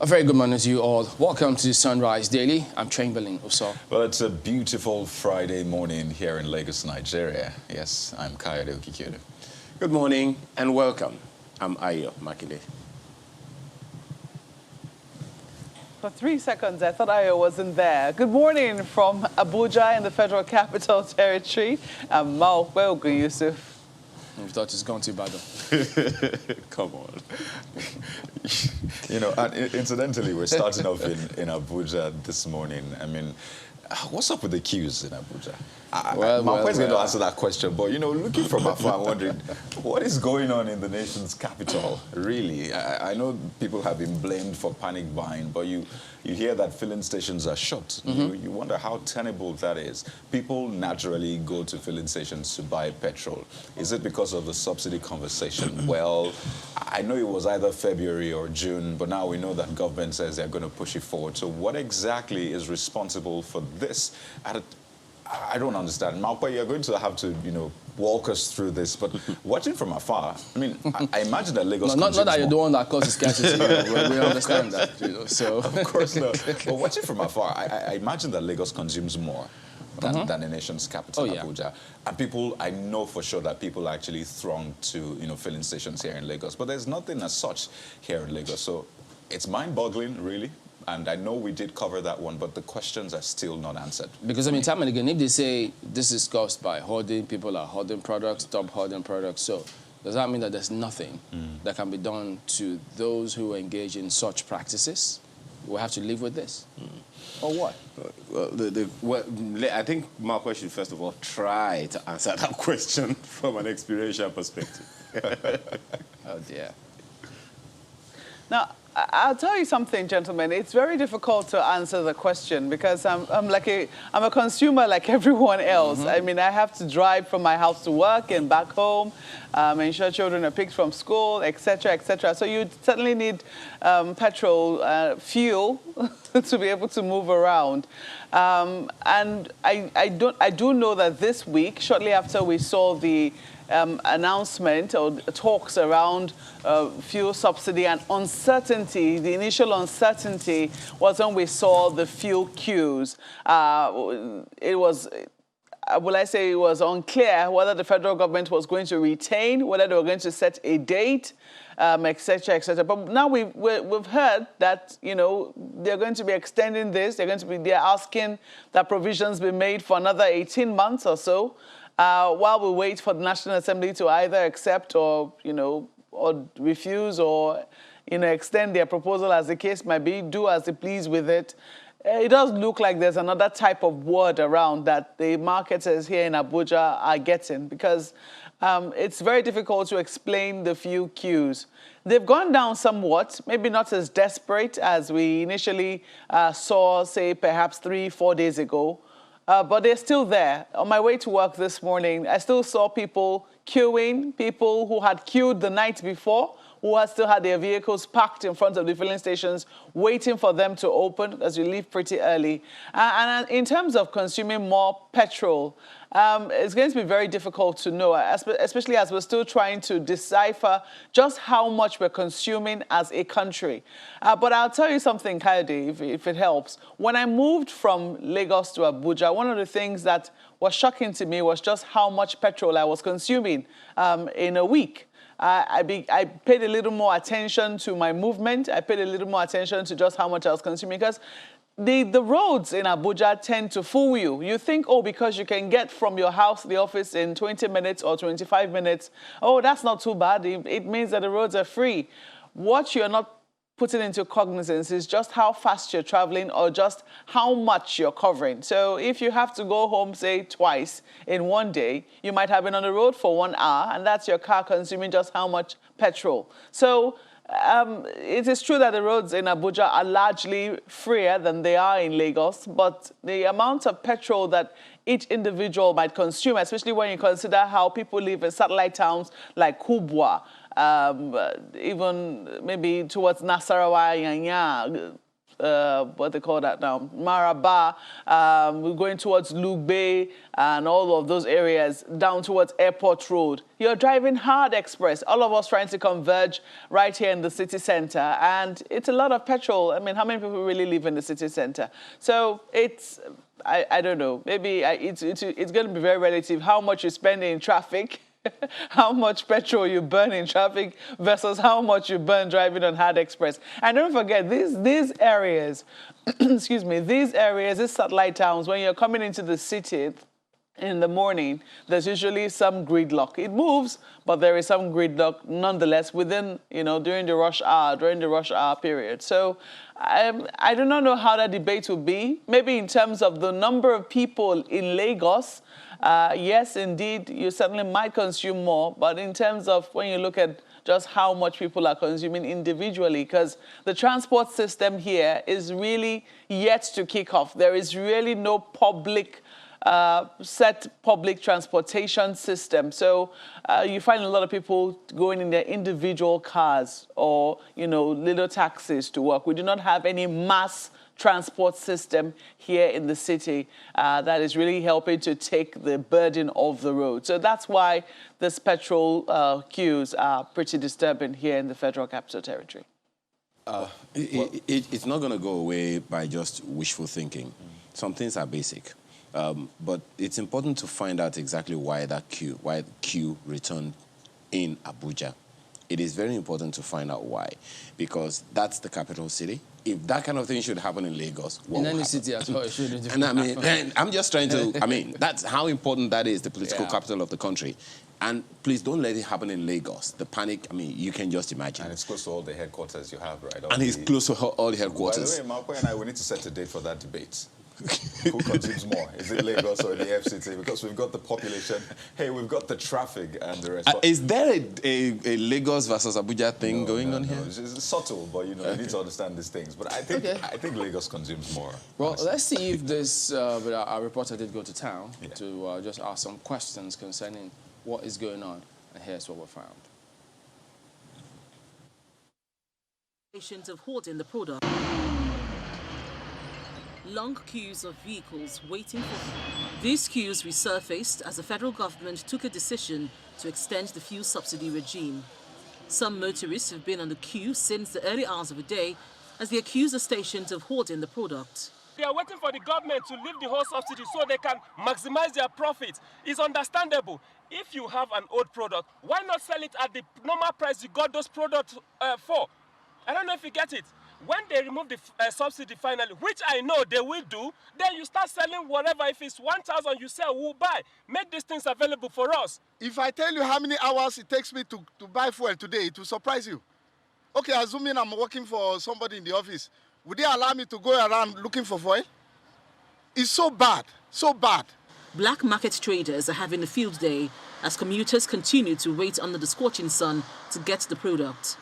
A very good morning to you all. Welcome to Sunrise Daily. I'm Chamberlain Uso. Well, it's a beautiful Friday morning here in Lagos, Nigeria. Yes, I'm Kayode Okikiodu. Good morning and welcome. I'm Ayo Makinde. For 3 seconds, I thought Ayo wasn't there. Good morning from Abuja in the Federal Capital Territory. I'm Maokwe Yusuf. We thought it's gone too bad. Come on. You know, and incidentally, we're starting off in Abuja this morning. I mean, what's up with the queues in Abuja? Maokwe is going to answer that question, but, you know, looking from afar, I'm wondering, what is going on in the nation's capital, really? I know people have been blamed for panic buying, but you hear that filling stations are shut. You wonder how tenable that is. People naturally go to filling stations to buy petrol. Is it because of the subsidy conversation? Well, I know it was either February or June, but now we know that government says they're going to push it forward. So what exactly is responsible for this? I don't understand. Maokwe, you're going to have to, you know, walk us through this. But watching from afar, I mean, I imagine that Lagos not that you're the one that causes scarcity. We understand that, you know. So of course not. But watching from afar, I imagine that Lagos consumes more than the nation's capital, Abuja. And people, I know for sure that people actually throng to, you know, filling stations here in Lagos. But there's nothing as such here in Lagos. So it's mind-boggling, really. And I know we did cover that one, but the questions are still not answered. Because, I mean, time and again, if they say this is caused by hoarding, people are hoarding products, stop hoarding products. So does that mean that there's nothing that can be done to those who engage in such practices? We'll have to live with this? Or what? Well, I think Maokwe should first of all try to answer that question from an experiential perspective. Oh, dear. Now, I'll tell you something, gentlemen. It's very difficult to answer the question because I'm a consumer like everyone else. I mean, I have to drive from my house to work and back home, ensure children are picked from school, etc., etc. So you certainly need petrol, fuel to be able to move around. And I do know that this week, shortly after we saw the announcement or talks around fuel subsidy and uncertainty, the initial uncertainty was when we saw the fuel queues. It was, will I say, it was unclear whether the federal government was going to retain, whether they were going to set a date, etc., etc. But now we've heard that, you know, they're going to be extending this. They're asking that provisions be made for another 18 months or so. While we wait for the National Assembly to either accept or, you know, or refuse or, you know, extend their proposal as the case might be, do as they please with it. It does look like there's another type of word around that the marketers here in Abuja are getting because it's very difficult to explain the fuel queues. They've gone down somewhat, maybe not as desperate as we initially saw, say, perhaps 3-4 days ago. But they're still there. On my way to work this morning, I still saw people queuing, people who had queued the night before, who had still had their vehicles parked in front of the filling stations, waiting for them to open, as we leave pretty early. And in terms of consuming more petrol, it's going to be very difficult to know, especially as we're still trying to decipher just how much we're consuming as a country. But I'll tell you something, Kayode, if it helps. When I moved from Lagos to Abuja, one of the things that was shocking to me was just how much petrol I was consuming in a week. I paid a little more attention to my movement. I paid a little more attention to just how much I was consuming because the roads in Abuja tend to fool you. You think, oh, because you can get from your house to the office in 20 minutes or 25 minutes, oh, that's not too bad. It means that the roads are free. What you're not putting into cognizance is just how fast you're traveling or just how much you're covering. So if you have to go home, say, twice in one day, you might have been on the road for 1 hour, and that's your car consuming just how much petrol. So it is true that the roads in Abuja are largely freer than they are in Lagos, but the amount of petrol that each individual might consume, especially when you consider how people live in satellite towns like Kubwa, even maybe towards Nasarawa, Yanya, what they call that now, Maraba, we're going towards Lugbe and all of those areas, down towards Airport Road. You're driving hard express, all of us trying to converge right here in the city center. And it's a lot of petrol. I mean, how many people really live in the city center? So it's, I don't know, maybe it's going to be very relative how much you spend in traffic, how much petrol you burn in traffic versus how much you burn driving on hard express. And don't forget, these areas, excuse me, these satellite towns, when you're coming into the city in the morning, there's usually some gridlock. It moves, but there is some gridlock nonetheless within, during the rush hour period. So I do not know how that debate will be. Maybe in terms of the number of people in Lagos, yes, indeed, you certainly might consume more. But in terms of when you look at just how much people are consuming individually, because the transport system here is really yet to kick off. There is really no set public transportation system. So you find a lot of people going in their individual cars or, little taxis to work. We do not have any mass transport system here in the city that is really helping to take the burden off the road. So that's why this petrol queues are pretty disturbing here in the Federal Capital Territory. It's not going to go away by just wishful thinking. Some things are basic. But it's important to find out exactly why the queue returned in Abuja. It is very important to find out why, because that's the capital city. If that kind of thing should happen in Lagos, what in will any happen? city as well, it shouldn't. And I mean, I'm just trying to, that's how important that is, the political capital of the country. And please don't let it happen in Lagos. The panic, you can just imagine. And it's close to all the headquarters you have, right? And it's close to all the headquarters. By the way, Marco and I, we need to set a date for that debate. Who consumes more? Is it Lagos or the FCT? Because we've got the population, hey, we've got the traffic and the rest. Is there a Lagos versus Abuja thing going on here? It's subtle, but you need to understand these things. But I think Lagos consumes more. Well, honestly. let's see if this. But our reporter did go to town to just ask some questions concerning what is going on, and here's what we found. Patients of hoarding the product. Long queues of vehicles waiting for... These queues resurfaced as the federal government took a decision to extend the fuel subsidy regime. Some motorists have been on the queue since the early hours of the day as they accuse the stations of hoarding the product. They are waiting for the government to lift the whole subsidy so they can maximize their profits. It's understandable. If you have an old product, why not sell it at the normal price you got those products for? I don't know if you get it. When they remove the subsidy finally, which I know they will do, then you start selling whatever. If it's 1,000, you sell, we'll buy. Make these things available for us. If I tell you how many hours it takes me to buy fuel today, it will surprise you. Okay, assuming I'm working for somebody in the office, would they allow me to go around looking for fuel? It's so bad, so bad. Black market traders are having a field day as commuters continue to wait under the scorching sun to get the product.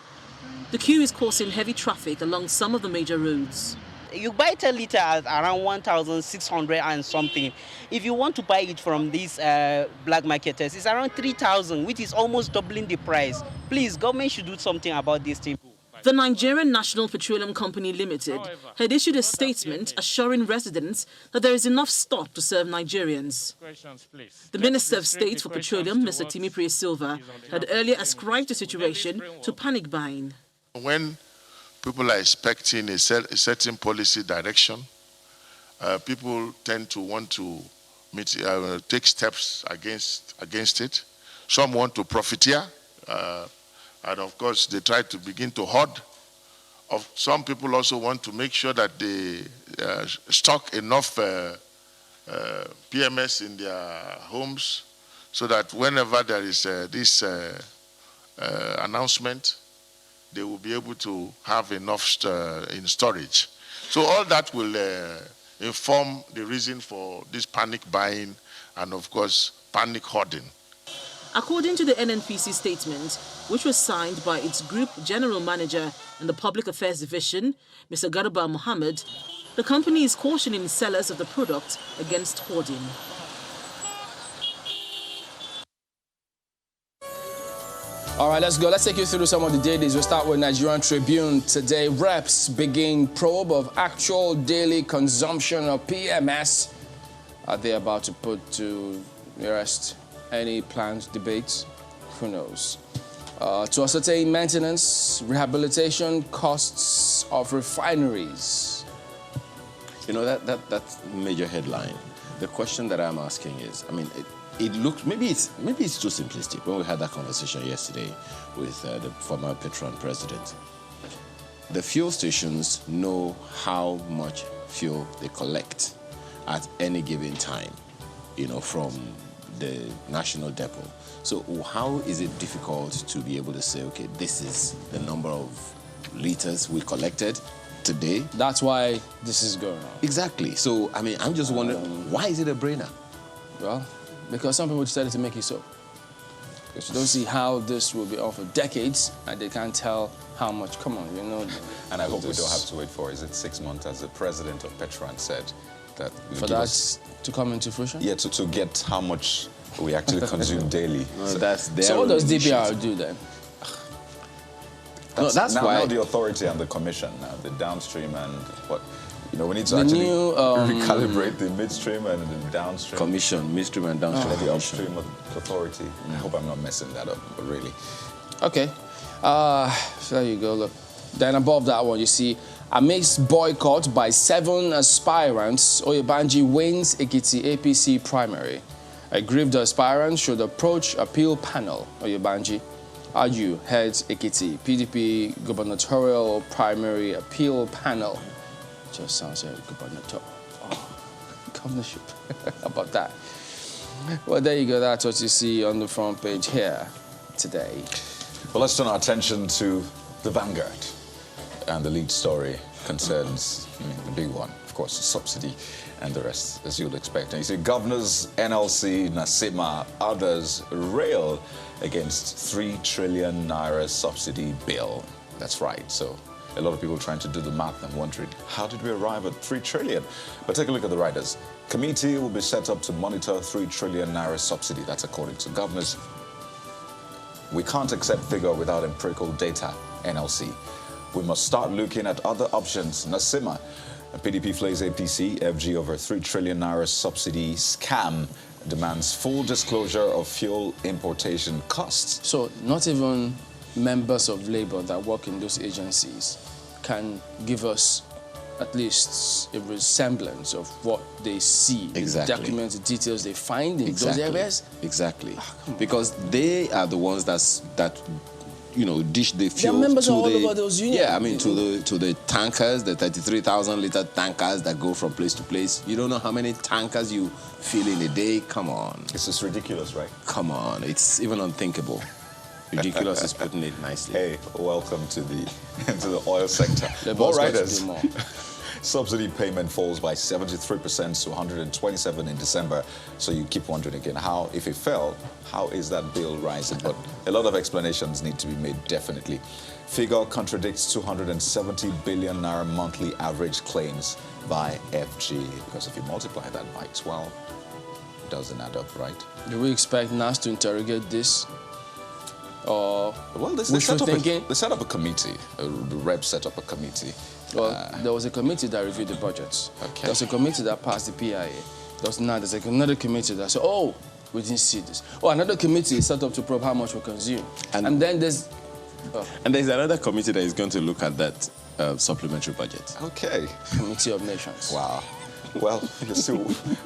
The queue is causing heavy traffic along some of the major roads. You buy 10 liters at around 1,600 and something. If you want to buy it from these black marketers, it's around 3,000, which is almost doubling the price. Please, government should do something about this thing. The Nigerian National Petroleum Company Limited had issued a statement assuring residents that there is enough stock to serve Nigerians. The Minister of State for Petroleum, Mr. Timipre Silva, had earlier ascribed the situation to panic buying. When people are expecting a certain policy direction, people tend to want to take steps against it. Some want to profiteer. And of course, they try to begin to hoard. Some people also want to make sure that they stock enough PMS in their homes so that whenever there is this announcement, they will be able to have enough in storage. So all that will inform the reason for this panic buying and, of course, panic hoarding. According to the nnpc statement, which was signed by its Group General Manager in the Public Affairs Division, Mr. Garba Mohammed, the company is cautioning sellers of the product against hoarding. All right, let's go. Let's take you through some of the dailies. We'll start with Nigerian Tribune today. Reps begin probe of actual daily consumption of PMS. Are they about to put to rest any planned debates? Who knows? To ascertain maintenance, rehabilitation costs of refineries. You know, that's major headline. The question that I'm asking is, I mean, it looks, maybe it's too simplistic. When we had that conversation yesterday with the former Petron president, the fuel stations know how much fuel they collect at any given time, you know, from the national depot. So how is it difficult to be able to say, okay, this is the number of liters we collected today? That's why this is going on. Exactly. So, I mean, I'm just wondering, why is it a brainer? Well, because some people decided to make it so. Because you don't see how this will be on for decades, and they can't tell how much. Come on, you know. And I hope we don't have to wait for, is it 6 months, as the president of Petron said, that for that to come into fruition? Yeah, to get how much we actually consume daily. No, that's their so what does DPR do then? That's why now the authority and the commission, the downstream and what, you know, we need to actually recalibrate the midstream and the downstream. Commission, midstream and downstream. The upstream authority. I hope I'm not messing that up, but really. Okay. So there you go, look. Then above that one, you see, amidst boycott by 7 aspirants, Oyebanji wins Ekiti APC primary. Aggrieved aspirants should approach appeal panel. Oyebanji Aju heads Ekiti PDP gubernatorial primary appeal panel. Just sounds like gubernatorial. Governorship. How about that? Well, there you go. That's what you see on the front page here today. Well, let's turn our attention to the Vanguard. And the lead story concerns, the big one, of course, subsidy and the rest, as you'd expect. And you see governors, NLC, NASIMA, others rail against 3 trillion naira subsidy bill. That's right. So a lot of people trying to do the math and wondering, how did we arrive at 3 trillion? But take a look at the riders. Committee will be set up to monitor 3 trillion naira subsidy. That's according to governors. We can't accept figure without empirical data, NLC. We must start looking at other options. NASIMA, PDP flays APC, FG over 3 trillion naira subsidy scam, demands full disclosure of fuel importation costs. So not even members of Labour that work in those agencies can give us at least a resemblance of what they see, exactly. The documents, the details they find in those areas. Exactly, because they are the ones that you know, dish the fuel. They're members to all the, over those unions. Yeah, I mean, to the tankers, the 33,000 liter tankers that go from place to place. You don't know how many tankers you fill in a day. Come on. It's just ridiculous, right? Come on. It's even unthinkable. Ridiculous is putting it nicely. Hey, welcome to the oil sector. More riders. Subsidy payment falls by 73% to 127 in December. So you keep wondering again, how, if it fell, how is that bill rising? But a lot of explanations need to be made, definitely. Figure contradicts 270 billion naira monthly average claims by FG. Because if you multiply that by 12, it doesn't add up, right? Do we expect NAS to interrogate this? Or well, they set up a committee. The reps set up a committee. Well, there was a committee that reviewed the budgets. Okay. There was a committee that passed the PIA. There's another committee that said, oh, we didn't see this. Oh, another committee is set up to probe how much we consume. And then there's... And there's another committee that is going to look at that supplementary budget. Okay. Committee of Nations. Wow. Well, we're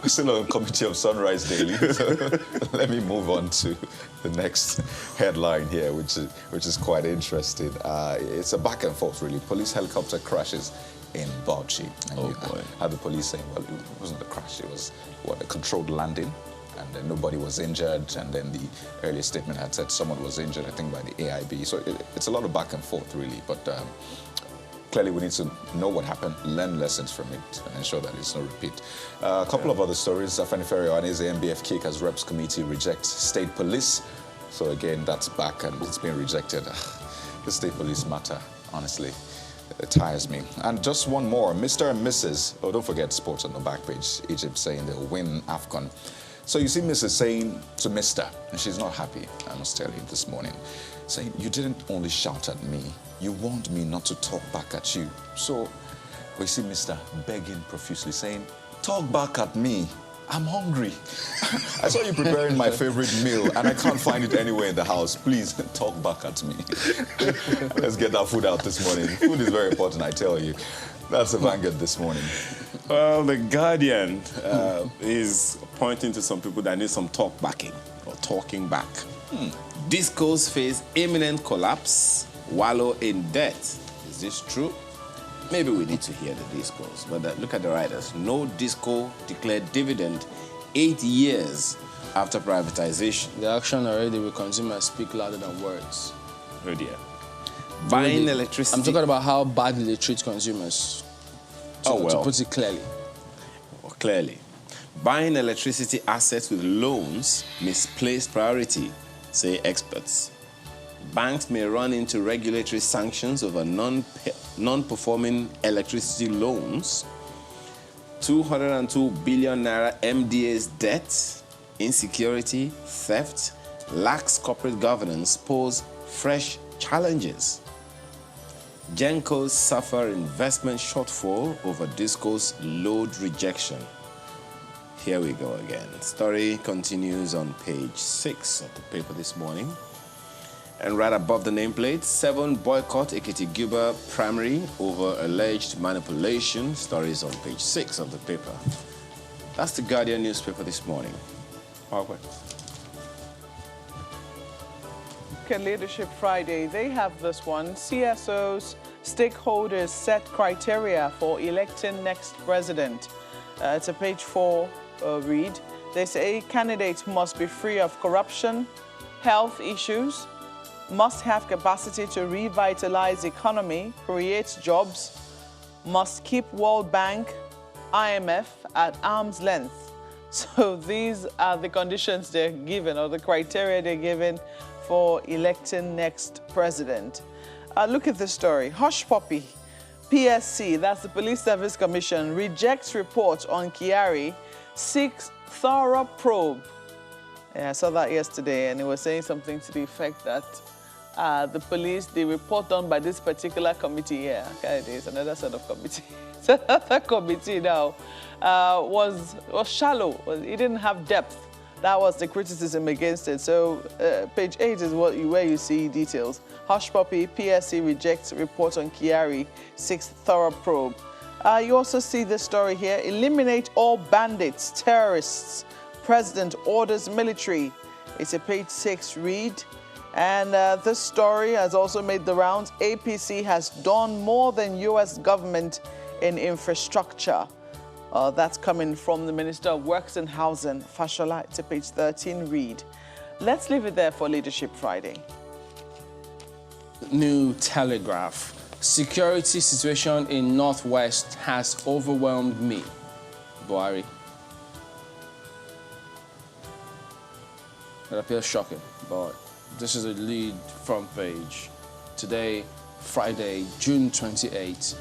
still on Committee of Sunrise Daily. So let me move on to the next headline here, which is quite interesting. It's a back and forth, really. Police helicopter crashes in Bauchi. And boy. Had the police saying, well, it wasn't a crash, it was, a controlled landing. And then nobody was injured. And then the earlier statement had said someone was injured, I think, by the AIB. So it's a lot of back and forth, really. But clearly, we need to know what happened, learn lessons from it, and ensure that it's no repeat. A couple of other stories. Afeni Ferioane's MBF kick as Reps Committee rejects state police. So again, that's back and it's been rejected. The state police matter, honestly, it tires me. And just one more, Mr. and Mrs. Oh, don't forget sports on the back page. Egypt saying they'll win AFCON. So you see Mrs. saying to Mr., and she's not happy, I must tell you, this morning. saying, you didn't only shout at me, you warned me not to talk back at you. So we see Mr. begging profusely, saying, talk back at me. I'm hungry. I saw you preparing my favorite meal and I can't find it anywhere in the house. Please talk back at me. Let's get that food out this morning. Food is very important, I tell you. That's the Vanguard this morning. Well, the Guardian is pointing to some people that need some talk backing or talking back. Discos face imminent collapse, wallow in debt. Is this true? Maybe we need to hear the discos, but look at the writers. No disco declared dividend 8 years after privatization. The action already with consumers speak louder than words. Oh dear. Buying electricity. I'm talking about how badly they treat consumers. To put it clearly. Well, clearly. Buying electricity assets with loans, misplaced priority, say experts. Banks may run into regulatory sanctions over non-performing electricity loans. 202 billion naira MDA's debt, insecurity, theft, lax corporate governance pose fresh challenges. Gencos suffer investment shortfall over Disco's load rejection. Here we go again. Story continues on page 6 of the paper this morning. And right above the nameplate, 7 boycott Ekiti primary over alleged manipulation. Stories on page 6 of the paper. That's the Guardian newspaper this morning. Okay. Leadership Friday, they have this one. CSOs, stakeholders set criteria for electing next president. It's a page 4 read. They say candidates must be free of corruption, health issues, must have capacity to revitalize the economy, create jobs, must keep World Bank, IMF at arm's length. So these are the conditions they're given, or the criteria they're given for electing next president. Look at this story. Hush Puppy, PSC, that's the Police Service Commission, rejects report on Kyari, seeks thorough probe. Yeah, I saw that yesterday, and it was saying something to the effect that the police, the report done by this particular committee here, okay, there's another set of committee. So that committee now was shallow. It didn't have depth. That was the criticism against it. So page 8 is where you see details. Hush Puppy, PSC rejects report on Kyari, seeks thorough probe. You also see this story here. Eliminate all bandits, terrorists. President orders military. It's a page 6 read. And this story has also made the rounds. APC has done more than U.S. government in infrastructure. That's coming from the Minister of Works and Housing, Fashola. It's a page 13 read. Let's leave it there for Leadership Friday. New Telegraph. Security situation in Northwest has overwhelmed me. Buhari. It appears shocking, but this is a lead front page. Today, Friday, June 28,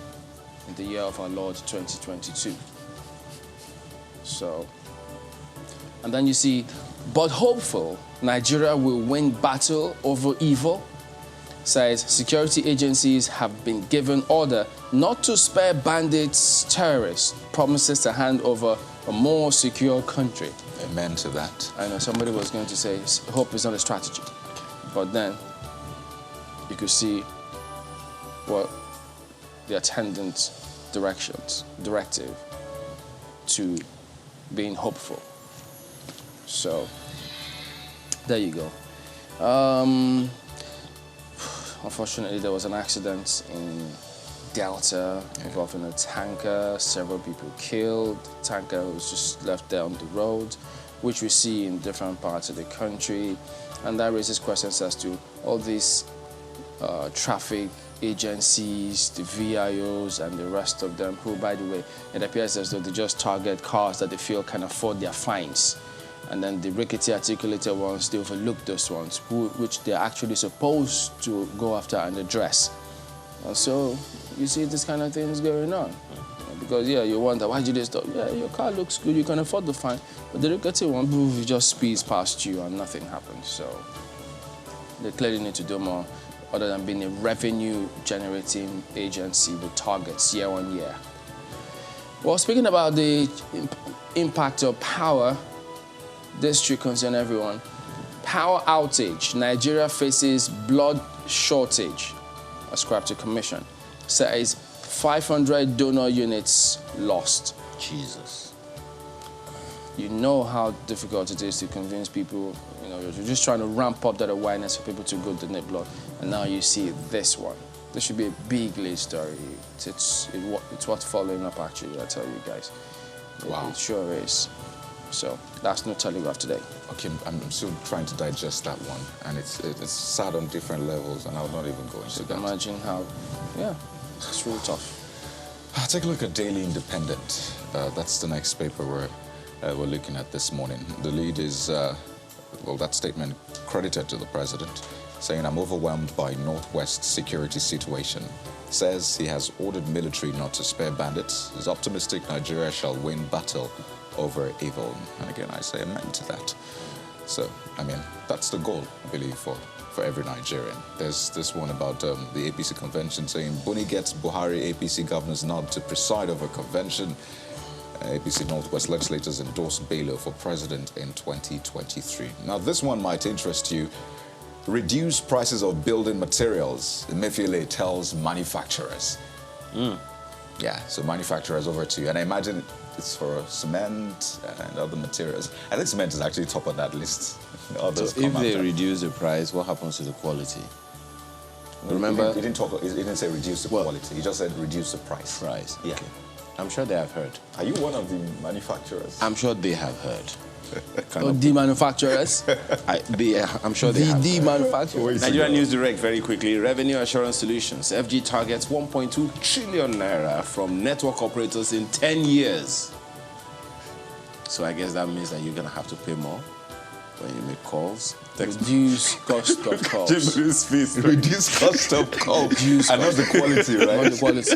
in the year of our Lord 2022. So, and then you see, but hopeful, Nigeria will win battle over evil. Says security agencies have been given order not to spare bandits, terrorists, promises to hand over a more secure country. Amen to that. I know somebody was going to say hope is not a strategy, but then you could see what the attendant directive to being hopeful. So there you go. Unfortunately, there was an accident in Delta involving a tanker. Several people killed. The tanker was just left there on the road, which we see in different parts of the country. And that raises questions as to all these traffic agencies, the VIOs, and the rest of them, who, by the way, it appears as though they just target cars that they feel can afford their fines. And then the rickety articulated ones, they overlook those ones, which they're actually supposed to go after and address. And so you see this kind of things going on. Because, yeah, you wonder, why did they stop? Yeah, your car looks good, you can afford the fine. But the rickety one just speeds past you and nothing happens. So They clearly need to do more other than being a revenue-generating agency with targets year on year. Well, speaking about the impact of power, this should concern everyone. Power outage. Nigeria faces blood shortage, ascribed to Commission. Says 500 donor units lost. Jesus. You know how difficult it is to convince people. You know, you're just trying to ramp up that awareness for people to go donate blood. And now you see this one. This should be a big lead story. It's worth following up, actually, I tell you guys. Wow. It sure is. So that's no Telegraph today. Okay, I'm still trying to digest that one, and it's sad on different levels, and I'll not even go into that. Imagine how, yeah, it's really tough. Take a look at Daily Independent. That's the next paper we're looking at this morning. The lead is, well, that statement credited to the president, saying, "I'm overwhelmed by Northwest security situation." Says he has ordered military not to spare bandits. He's optimistic Nigeria shall win battle over evil. And again, I say amen to that. So, I mean, that's the goal, I believe, for every Nigerian. There's this one about the APC convention saying, Buni gets Buhari APC governors nod to preside over convention. APC Northwest legislators endorse Bello for president in 2023. Now, this one might interest you. Reduce prices of building materials, Emefiele tells manufacturers. Yeah, so manufacturers over to you. And I imagine it's for cement and other materials. I think cement is actually top on that list. Others if they reduce the price, what happens to the quality? Remember? He didn't say reduce the quality. He just said reduce the price. Price. Yeah. Okay. I'm sure they have heard. Are you one of the manufacturers? I'm sure they have heard. The manufacturers? I'm sure they have. The manufacturers. Nigeria News Direct, very quickly. Revenue Assurance Solutions. FG targets 1.2 trillion naira from network operators in 10 years. So I guess that means that you're going to have to pay more when you make calls. Reduce cost of calls. Reduce cost of calls. And not the quality, right? Not the quality.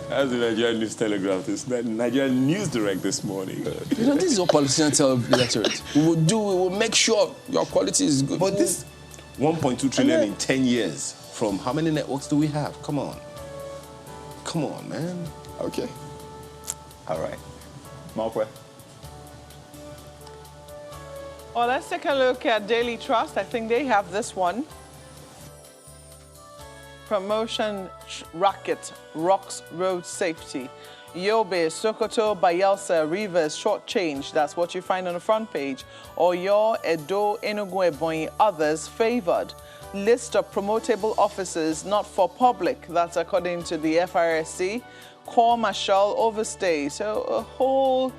That's the Nigerian News Telegraph, Nigerian News Direct this morning. You know, this is what politicians tell the electorate. We will make sure your quality is good. But this 1.2 trillion in 10 years, from how many networks do we have? Come on. Come on, man. Okay. All right. Malkwe. Well, let's take a look at Daily Trust. I think they have this one. Promotion racket rocks road safety. Yobe, Sokoto, Bayelsa, Rivers, short change. That's what you find on the front page. Oyo, Edo, Enugu, Ebonyi, others favored. List of promotable officers not for public. That's according to the FRSC. Corps Marshal overstay. So a whole,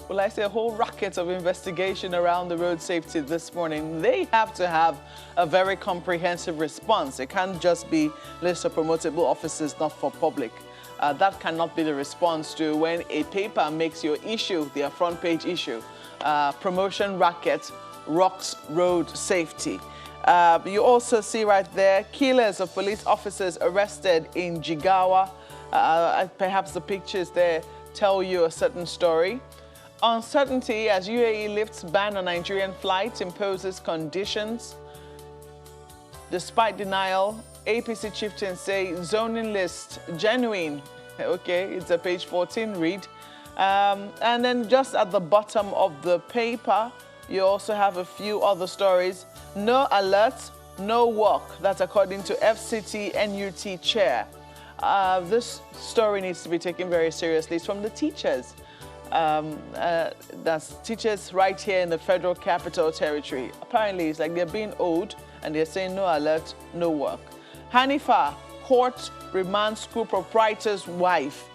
well, I say a whole racket of investigation around the road safety this morning. They have to have a very comprehensive response. It can't just be list of promotable officers not for public. That cannot be the response to when a paper makes your issue, their front page issue. Promotion racket rocks road safety. You also see right there, killers of police officers arrested in Jigawa. Perhaps the pictures there tell you a certain story. Uncertainty as UAE lifts ban on Nigerian flights, imposes conditions. Despite denial, APC chieftains say zoning list genuine. Okay, it's a page 14 read. And then just at the bottom of the paper, you also have a few other stories. No alert, no work. That's according to FCT NUT chair. This story needs to be taken very seriously. It's from the teachers. That's teachers right here in the Federal Capital Territory. Apparently, it's like they're being owed and they're saying no alert, no work. Hanifa, court remands school proprietor's wife.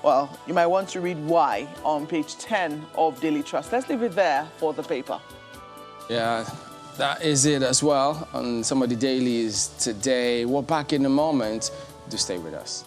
Well, you might want to read why on page 10 of Daily Trust. Let's leave it there for the paper. Yeah, that is it as well on some of the dailies today. We're back in a moment. Do stay with us.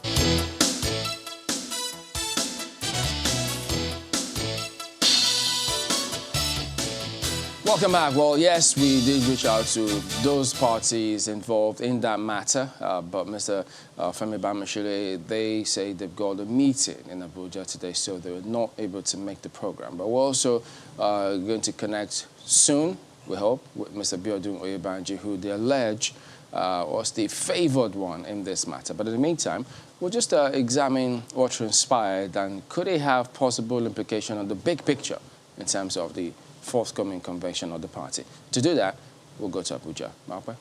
Welcome back. Well, yes, we did reach out to those parties involved in that matter, but Mr. Femi Bamishile, they say they've got a meeting in Abuja today, so they were not able to make the program. But we're also going to connect soon, we hope, with Mr. Biodun Oyebanji, who they allege was the favored one in this matter. But in the meantime, we'll just examine what transpired and could it have possible implication on the big picture in terms of the forthcoming convention of the party. To do that, we'll go to Abuja. Marpa?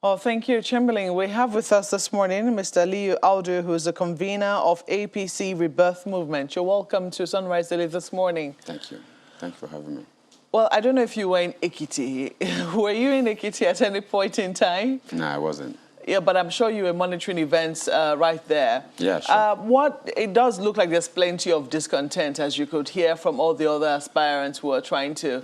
Oh, thank you, Chamberlain. We have with us this morning Mr. Liu Audu, who is the convener of APC Rebirth Movement. You're welcome to Sunrise Daily this morning. Thank you. Thank you for having me. Well, I don't know if you were in Ekiti. Were you in Ekiti at any point in time? No, I wasn't. Yeah, but I'm sure you were monitoring events right there. Yeah, sure. It does look like there's plenty of discontent, as you could hear from all the other aspirants who are trying to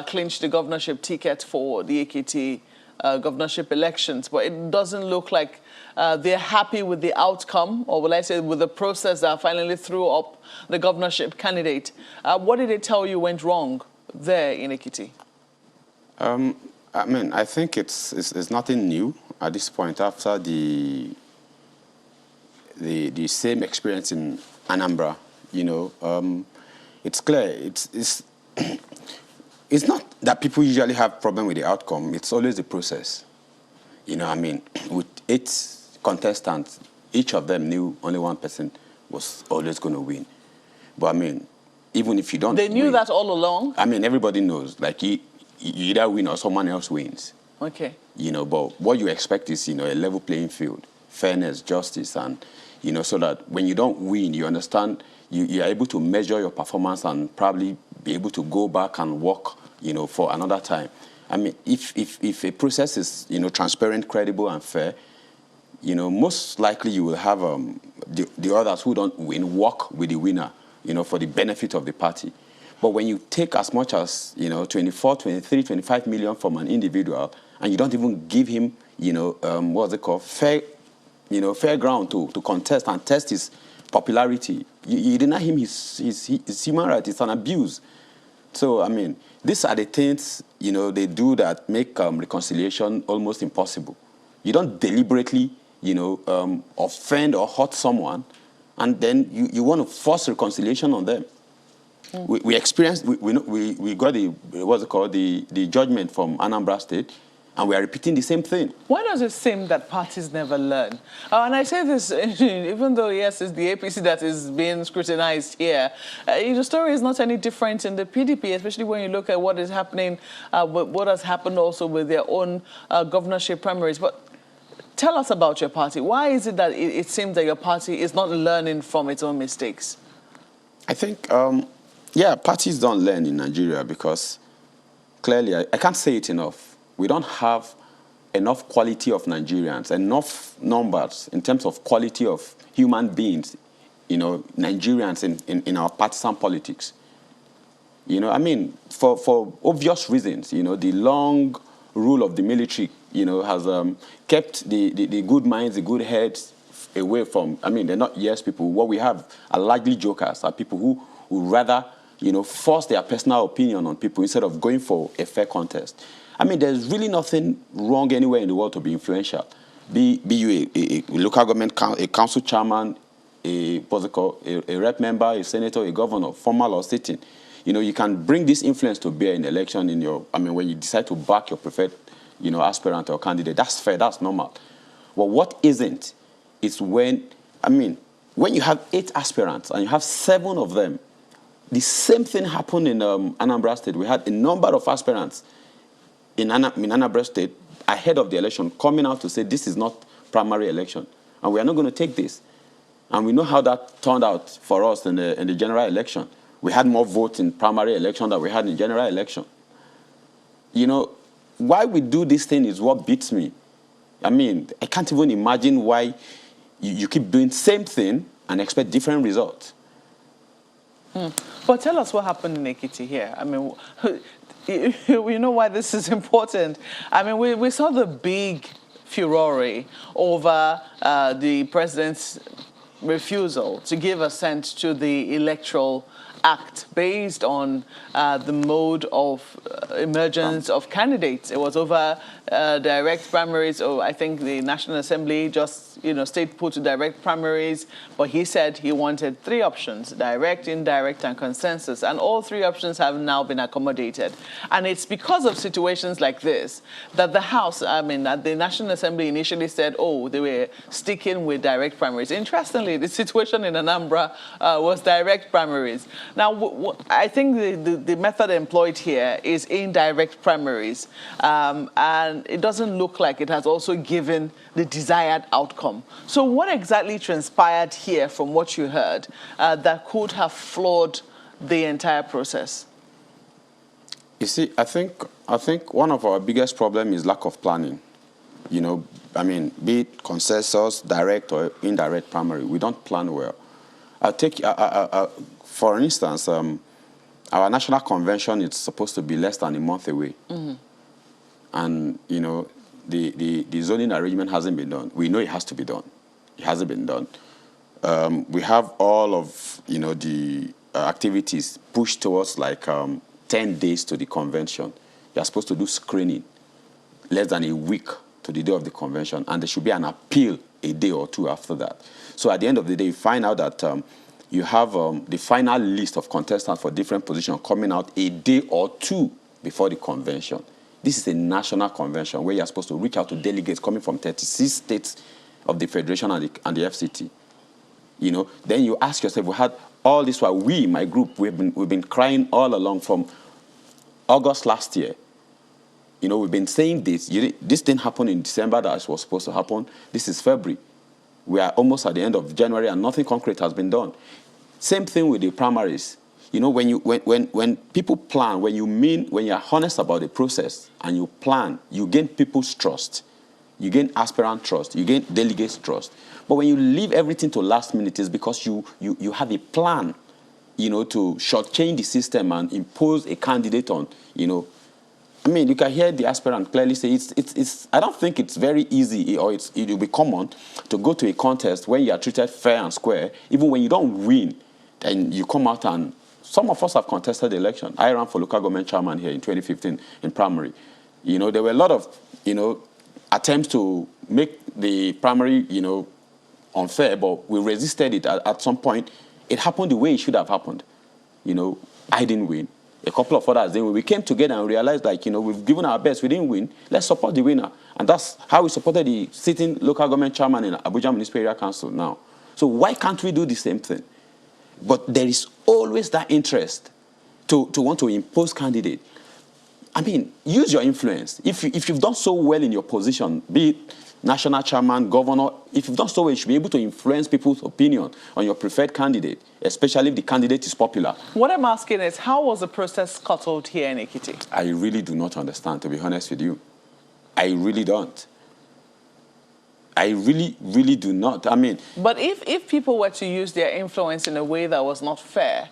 clinch the governorship ticket for the Ekiti governorship elections. But it doesn't look like they're happy with the outcome, or will I say with the process that finally threw up the governorship candidate. What did they tell you went wrong there in Ekiti? I mean, I think it's nothing new at this point after the same experience in Anambra. You know, it's clear. It's it's not that people usually have problem with the outcome. It's always the process. You know, I mean, with 8 contestants, each of them knew only one person was always going to win. But I mean, even if you don't, they knew win, that all along. I mean, everybody knows. Like you either win or someone else wins. Okay. You know, but what you expect is, you know, a level playing field, fairness, justice, and, you know, so that when you don't win, you understand, you are able to measure your performance and probably be able to go back and work, you know, for another time. I mean, if a process is, you know, transparent, credible, and fair, you know, most likely you will have the others who don't win work with the winner, you know, for the benefit of the party. But when you take as much as, you know, 24, 23, 25 million from an individual, and you don't even give him, you know, what's it called, fair ground to contest and test his popularity, you deny him his human right. It's an abuse. So, I mean, these are the things, you know, they do that make reconciliation almost impossible. You don't deliberately, you know, offend or hurt someone, and then you want to force reconciliation on them. We experienced, we got the judgment from Anambra State, and we are repeating the same thing. Why does it seem that parties never learn? And I say this, even though, yes, it's the APC that is being scrutinized here, the story is not any different in the PDP, especially when you look at what is happening, what has happened also with their own governorship primaries. But tell us about your party. Why is it that it seems that your party is not learning from its own mistakes? I think, yeah, parties don't learn in Nigeria because clearly, I can't say it enough. We don't have enough quality of Nigerians, enough numbers in terms of quality of human beings, you know, Nigerians in our partisan politics. You know, I mean, for obvious reasons, you know, the long rule of the military, you know, has kept the good minds, the good heads away from, I mean, they're not yes people. What we have are largely jokers, are people who would rather, you know, force their personal opinion on people instead of going for a fair contest. I mean, there's really nothing wrong anywhere in the world to be influential. Be you a local government, a council chairman, a rep member, a senator, a governor, formal or sitting. You know, you can bring this influence to bear in election in your, I mean, when you decide to back your preferred, you know, aspirant or candidate. That's fair, that's normal. But what isn't is when, I mean, when you have 8 aspirants and you have 7 of them, the same thing happened in Anambra State. We had a number of aspirants in Anambra State ahead of the election coming out to say this is not primary election and we are not going to take this. And we know how that turned out for us in the general election. We had more votes in primary election than we had in general election. You know, why we do this thing is what beats me. I mean, I can't even imagine why you keep doing the same thing and expect different results. But tell us what happened in Ekiti here. I mean, you know why this is important. I mean, we saw the big furore over the president's refusal to give assent to the Electoral act based on the mode of emergence of candidates. It was over direct primaries, or I think the National Assembly just, stayed put to direct primaries, but he said he wanted 3 options: direct, indirect, and consensus. And all 3 options have now been accommodated. And it's because of situations like this that the House, that the National Assembly initially said, oh, they were sticking with direct primaries. Interestingly, the situation in Anambra was direct primaries. Now, I think the method employed here is indirect primaries, and it doesn't look like it has also given the desired outcome. So what exactly transpired here from what you heard that could have flawed the entire process? You see, I think one of our biggest problems is lack of planning. Be it consensus, direct or indirect primary, we don't plan well. I'll take, for instance, our national convention is supposed to be less than a month away. Mm-hmm. And, the zoning arrangement hasn't been done. We know it has to be done. It hasn't been done. We have all of, the activities pushed towards 10 days to the convention. You're supposed to do screening less than a week to the day of the convention, and there should be an appeal a day or 2 after that. So at the end of the day, you find out that you have the final list of contestants for different positions coming out a day or 2 before the convention. This is a national convention where you're supposed to reach out to delegates coming from 36 states of the Federation and the FCT. Then you ask yourself, we had all this while we, my group, we've been crying all along from August last year. We've been saying this. This didn't happen in December that was supposed to happen. This is February. We are almost at the end of January and nothing concrete has been done. Same thing with the primaries. When people plan, when you're honest about the process and you plan, you gain people's trust. You gain aspirant trust. You gain delegates' trust. But when you leave everything to last minute, it's because you have a plan, to shortchange the system and impose a candidate on, you can hear the aspirant clearly say it's. I don't think it's very easy or it will be common to go to a contest where you are treated fair and square, even when you don't win, and you come out and some of us have contested the election. I ran for local government chairman here in 2015 in primary. There were a lot of, attempts to make the primary, unfair, but we resisted it at some point. It happened the way it should have happened. I didn't win. A couple of others didn't win. We came together and realized, we've given our best. We didn't win. Let's support the winner. And that's how we supported the sitting local government chairman in Abuja Municipal Area Council now. So why can't we do the same thing? But there is always that interest to want to impose candidate. Use your influence. If you've done so well in your position, be it national chairman, governor, if you've done so well, you should be able to influence people's opinion on your preferred candidate, especially if the candidate is popular. What I'm asking is, how was the process scuttled here in Ekiti? I really do not understand, to be honest with you. I really don't. I really, really do not. But if people were to use their influence in a way that was not fair,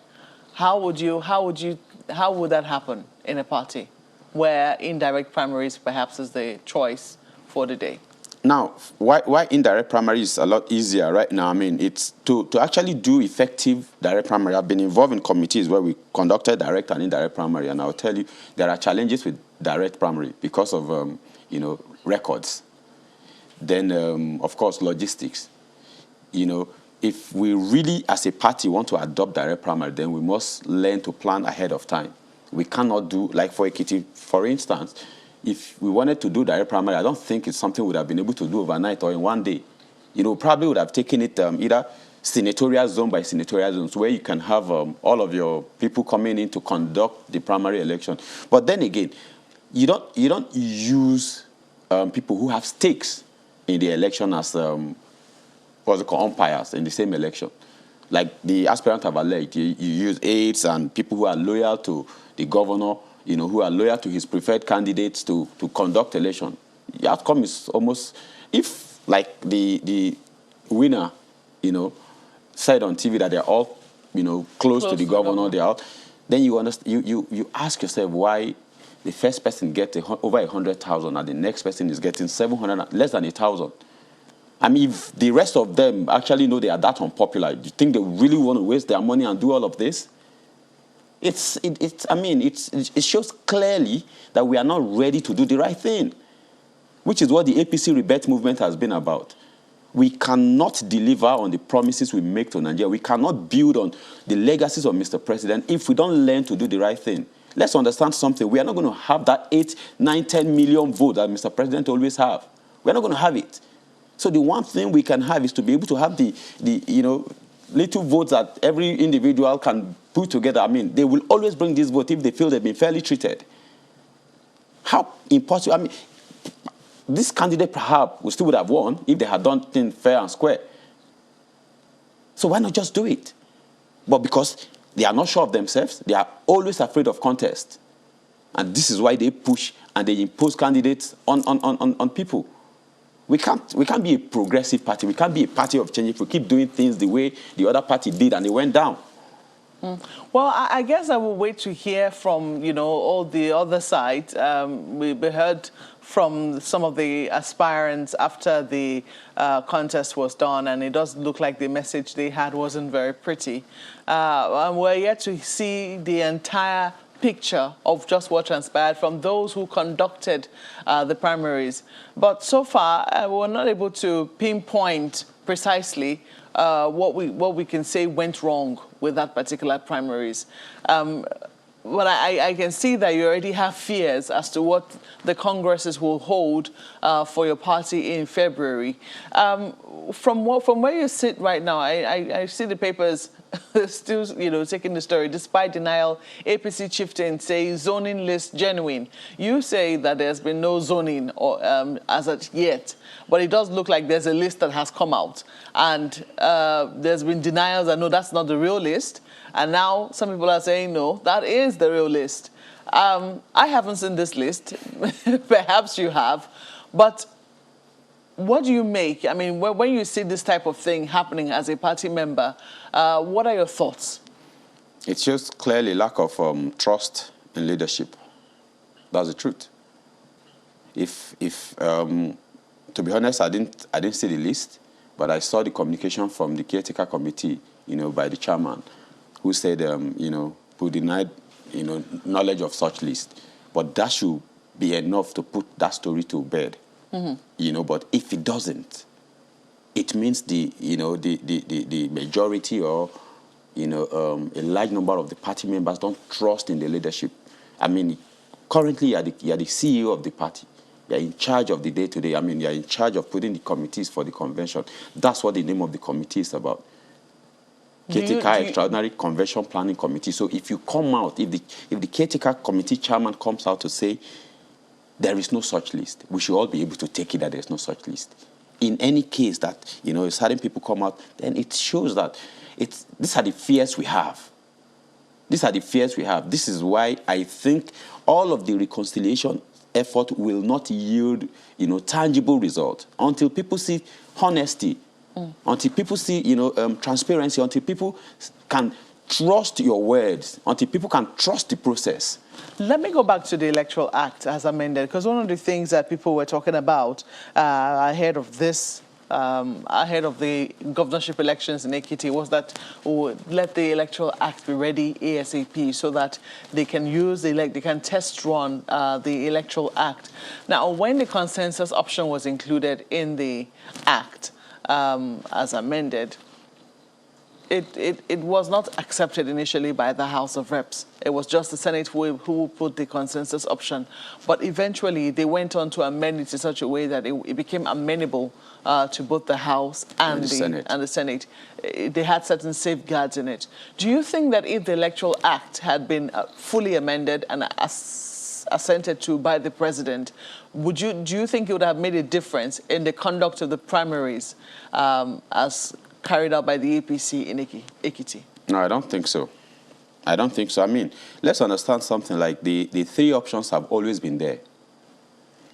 how would that happen in a party where indirect primaries perhaps is the choice for the day? Now, why indirect primary is a lot easier right now? It's to actually do effective direct primary. I've been involved in committees where we conducted direct and indirect primary, and I'll tell you there are challenges with direct primary because of records. Then, of course, logistics. If we really, as a party, want to adopt direct primary, then we must learn to plan ahead of time. We cannot do, like for Ekiti, for instance, if we wanted to do direct primary, I don't think it's something we would have been able to do overnight or in one day. Probably would have taken it either senatorial zone by senatorial zones, where you can have all of your people coming in to conduct the primary election. But then again, you don't use people who have stakes in the election as umpires in the same election. Like the aspirant have alleged, you use aides and people who are loyal to the governor, who are loyal to his preferred candidates to conduct election. The outcome is almost, if like the winner, said on TV that they're all, close to the governor, they're all, then you understand, you ask yourself why the first person gets over 100,000 and the next person is getting 700, less than 1,000. If the rest of them actually know they are that unpopular, do you think they really want to waste their money and do all of this? It shows clearly that we are not ready to do the right thing, which is what the APC rebate movement has been about. We cannot deliver on the promises we make to Nigeria. We cannot build on the legacies of Mr. President if we don't learn to do the right thing. Let's understand something. We are not going to have that 8, 9, 10 million vote that Mr. President always have. We're not going to have it. So the one thing we can have is to be able to have the little votes that every individual can put together. I mean, they will always bring this vote if they feel they've been fairly treated. How impossible? I mean, this candidate perhaps would still have won if they had done things fair and square. So why not just do it? But because they are not sure of themselves, they are always afraid of contest. And this is why they push and they impose candidates on people. We can't be a progressive party. We can't be a party of change if we keep doing things the way the other party did and they went down. Well, I guess I will wait to hear from, all the other side. We heard from some of the aspirants after the contest was done, and it does look like the message they had wasn't very pretty. And we're yet to see the entire picture of just what transpired from those who conducted the primaries. But so far, we're not able to pinpoint precisely what we can say went wrong with that particular primaries. But I can see that you already have fears as to what the congresses will hold for your party in February. From where you sit right now, I see the papers still, taking the story. Despite denial, APC chieftain says zoning list genuine. You say that there's been no zoning as of yet, but it does look like there's a list that has come out, and there's been denials that no, that's not the real list. And now some people are saying, no, that is the real list. I haven't seen this list. Perhaps you have. But what do you make? I mean, when you see this type of thing happening as a party member, what are your thoughts? It shows clearly lack of trust in leadership. That's the truth. If to be honest, I didn't see the list, but I saw the communication from the caretaker committee, by the chairman, who said, who denied, knowledge of such list. But that should be enough to put that story to bed. Mm-hmm. But if it doesn't, it means the majority or, a large number of the party members don't trust in the leadership. I mean, currently you're the CEO of the party. You're in charge of the day-to-day. I mean, you're in charge of putting the committees for the convention. That's what the name of the committee is about. Caretaker Extraordinary Convention Planning Committee. So if you come out, if the Caretaker Committee chairman comes out to say there is no such list, we should all be able to take it that there is no such list. In any case that, certain people come out, then it shows that these are the fears we have. These are the fears we have. This is why I think all of the reconciliation effort will not yield, tangible result until people see honesty. Until people see, transparency, until people can trust your words, until people can trust the process. Let me go back to the Electoral Act as amended, because one of the things that people were talking about ahead of this, ahead of the governorship elections in Ekiti, was that let the Electoral Act be ready ASAP so that they can they can test run the Electoral Act. Now, when the consensus option was included in the Act, as amended, it was not accepted initially by the House of Reps. It was just the Senate who put the consensus option. But eventually, they went on to amend it in such a way that it became amenable to both the House and the Senate. They had certain safeguards in it. Do you think that if the Electoral Act had been fully amended and assented to by the president, do you think it would have made a difference in the conduct of the primaries as carried out by the APC in Ekiti? No, I don't think so. I don't think so. I mean, let's understand something like the three options have always been there.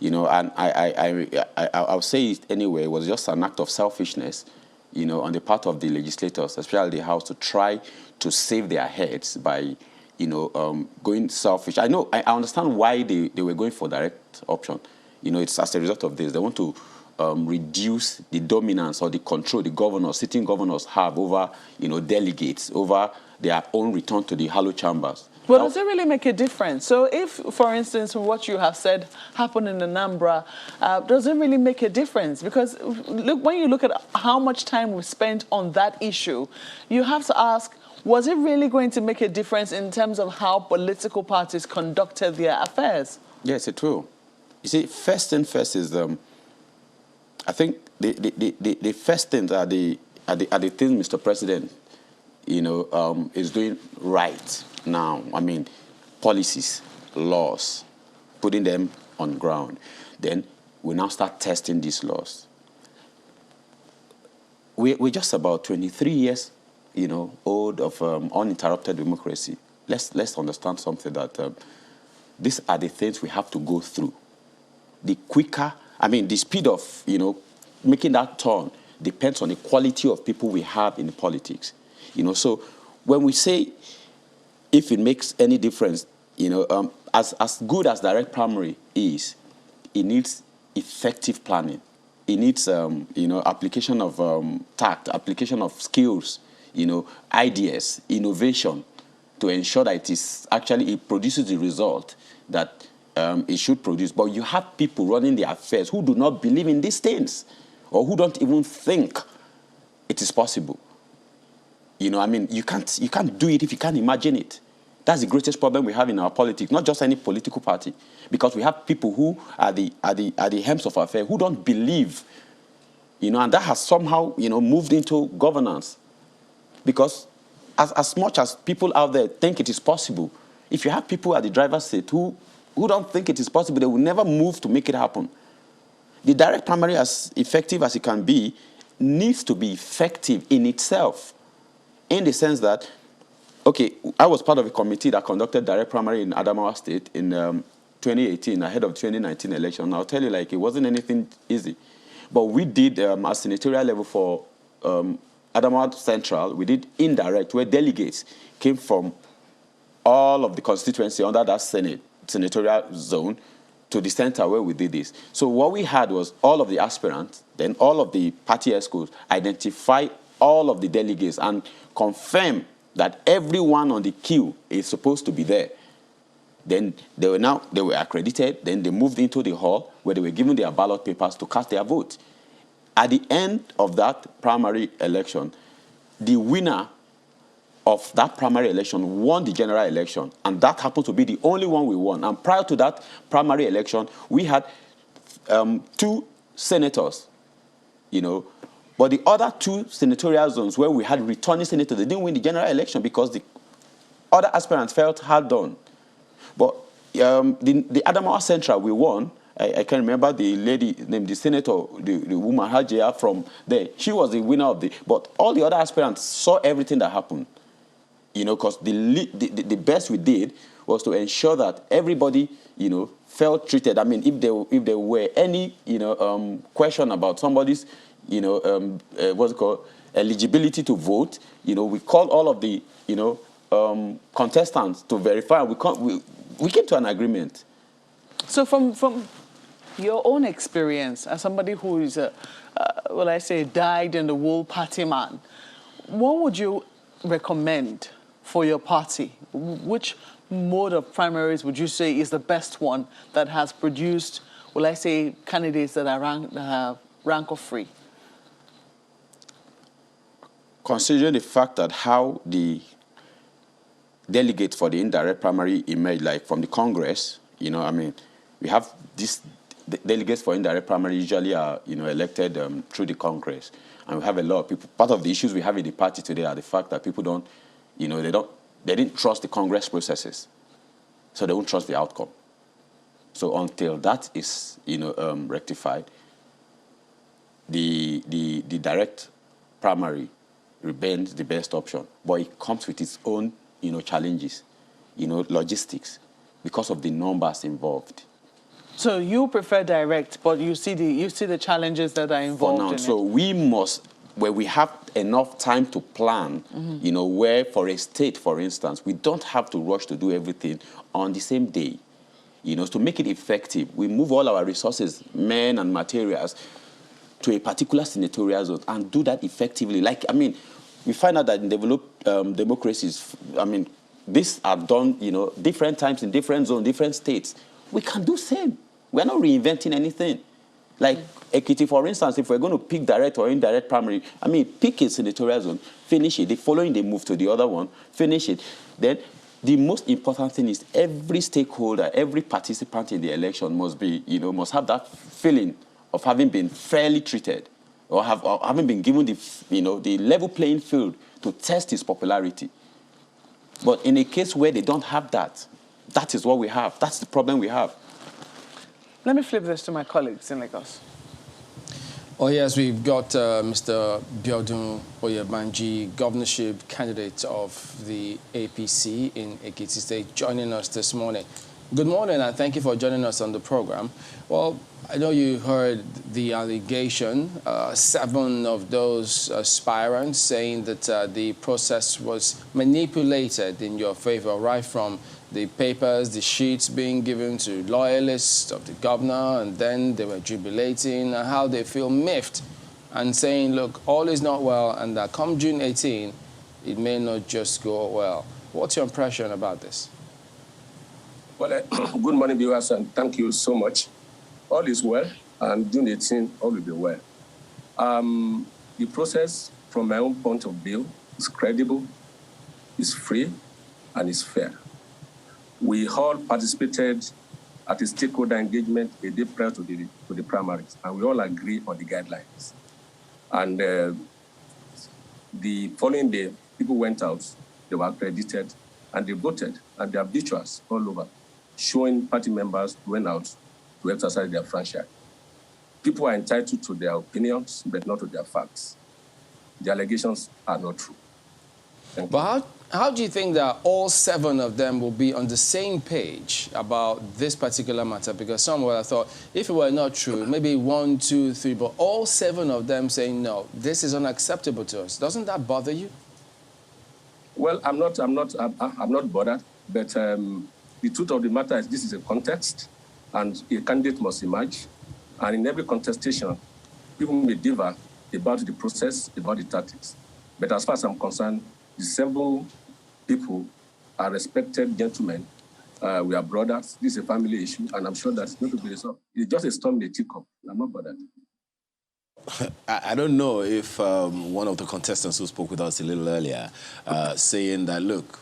And I'll say it anyway, it was just an act of selfishness, on the part of the legislators, especially the House, to try to save their heads by going selfish. I understand why they were going for direct option. It's as a result of this. They want to reduce the dominance or the control the sitting governors have over, delegates, over their own return to the hollow chambers. Well, does it really make a difference? So if, for instance, what you have said happened in Anambra, does it really make a difference? Because look, when you look at how much time we spent on that issue, you have to ask, was it really going to make a difference in terms of how political parties conducted their affairs? Yes, it will. You see, first thing first is, I think the first things are the things Mr. President, is doing right now. I mean, policies, laws, putting them on ground. Then we now start testing these laws. We're just about 23 years, old of uninterrupted democracy. Let's understand something that these are the things we have to go through. The quicker, the speed of, making that turn depends on the quality of people we have in politics. So when we say if it makes any difference, as good as direct primary is, it needs effective planning. It needs, application of tact, application of skills, ideas, innovation to ensure that it produces the result that it should produce. But you have people running their affairs who do not believe in these things or who don't even think it is possible. You can't do it if you can't imagine it. That's the greatest problem we have in our politics, not just any political party, because we have people who are the hems of affairs who don't believe, and that has somehow, moved into governance. Because as much as people out there think it is possible, if you have people at the driver's seat who don't think it is possible, they will never move to make it happen. The direct primary, as effective as it can be, needs to be effective in itself. In the sense that, okay, I was part of a committee that conducted direct primary in Adamawa State in 2018, ahead of 2019 election. I'll tell you, it wasn't anything easy. But we did, at senatorial level for Adamawa Central, we did indirect, where delegates came from all of the constituency under that senatorial zone to the center where we did this. So what we had was all of the aspirants, then all of the party escorts, identify all of the delegates and confirm that everyone on the queue is supposed to be there. Then they were accredited, then they moved into the hall where they were given their ballot papers to cast their vote. At the end of that primary election, the winner of that primary election won the general election, and that happened to be the only one we won. And prior to that primary election, we had 2 senators, but the other 2 senatorial zones where we had returning senators, they didn't win the general election because the other aspirants felt hard done. But the Adamawa Central, we won. I can remember the lady named the senator, the woman Hajia from there. She was the winner of but all the other aspirants saw everything that happened. Because the best we did was to ensure that everybody, felt treated. If there were any, question about somebody's, eligibility to vote, we called all of the, contestants to verify. We came to an agreement. So from your own experience, as somebody who is dyed-in-the-wool party man, what would you recommend for your party? Which mode of primaries would you say is the best one that has produced, candidates that are rank-free? Considering the fact that how the delegates for the indirect primary emerged, from the Congress, we have these delegates for indirect primary usually are, elected through the Congress. And we have a lot of people. Part of the issues we have in the party today are the fact that people don't, they didn't trust the Congress processes. So they won't trust the outcome. So until that is, rectified, the direct primary remains the best option. But it comes with its own, challenges, logistics, because of the numbers involved. So you prefer direct, but you see the challenges that are involved in it. So we must, where we have enough time to plan, where for a state, for instance, we don't have to rush to do everything on the same day. To make it effective, we move all our resources, men and materials, to a particular senatorial zone and do that effectively. We find out that in developed democracies, these are done, different times in different zones, different states. We can do same. We're not reinventing anything. Like Ekiti, for instance, if we're going to pick direct or indirect primary, pick a senatorial zone, finish it. The following, they move to the other one, finish it. Then the most important thing is every stakeholder, every participant in the election must have that feeling of having been fairly treated or having been given the level playing field to test his popularity. But in a case where they don't have that, that is what we have. That's the problem we have. Let me flip this to my colleagues in Lagos. Oh, yes, we've got Mr. Biodun Oyebanji, governorship candidate of the APC in Ekiti State, joining us this morning. Good morning, and thank you for joining us on the program. Well, I know you heard the allegation, 7 of those aspirants saying that the process was manipulated in your favor, right from the papers, the sheets being given to loyalists of the governor, and then they were jubilating and how they feel miffed and saying, look, all is not well, and that come June 18, it may not just go well. What's your impression about this? Well, good morning, viewers, and thank you so much. All is well, and June 18, all will be well. The process, from my own point of view, is credible, is free, and is fair. We all participated at a stakeholder engagement a day prior to the primaries, and we all agree on the guidelines. And the following day, people went out, they were accredited, and they voted, and there are visuals all over, showing party members went out to exercise their franchise. People are entitled to their opinions, but not to their facts. The allegations are not true. But how do you think that all 7 of them will be on the same page about this particular matter? Because some would have thought, if it were not true, maybe 1, 2, 3, but all 7 of them saying, no, this is unacceptable to us. Doesn't that bother you? Well, I'm not bothered, but the truth of the matter is this is a contest, and a candidate must emerge. And in every contestation, people may differ about the process, about the tactics. But as far as I'm concerned, the 7 people are respected gentlemen. We are brothers. This is a family issue, and I'm sure that's going to be resolved. It's just a storm in a teacup. I'm not bothered. I don't know if one of the contestants who spoke with us a little earlier saying that, look,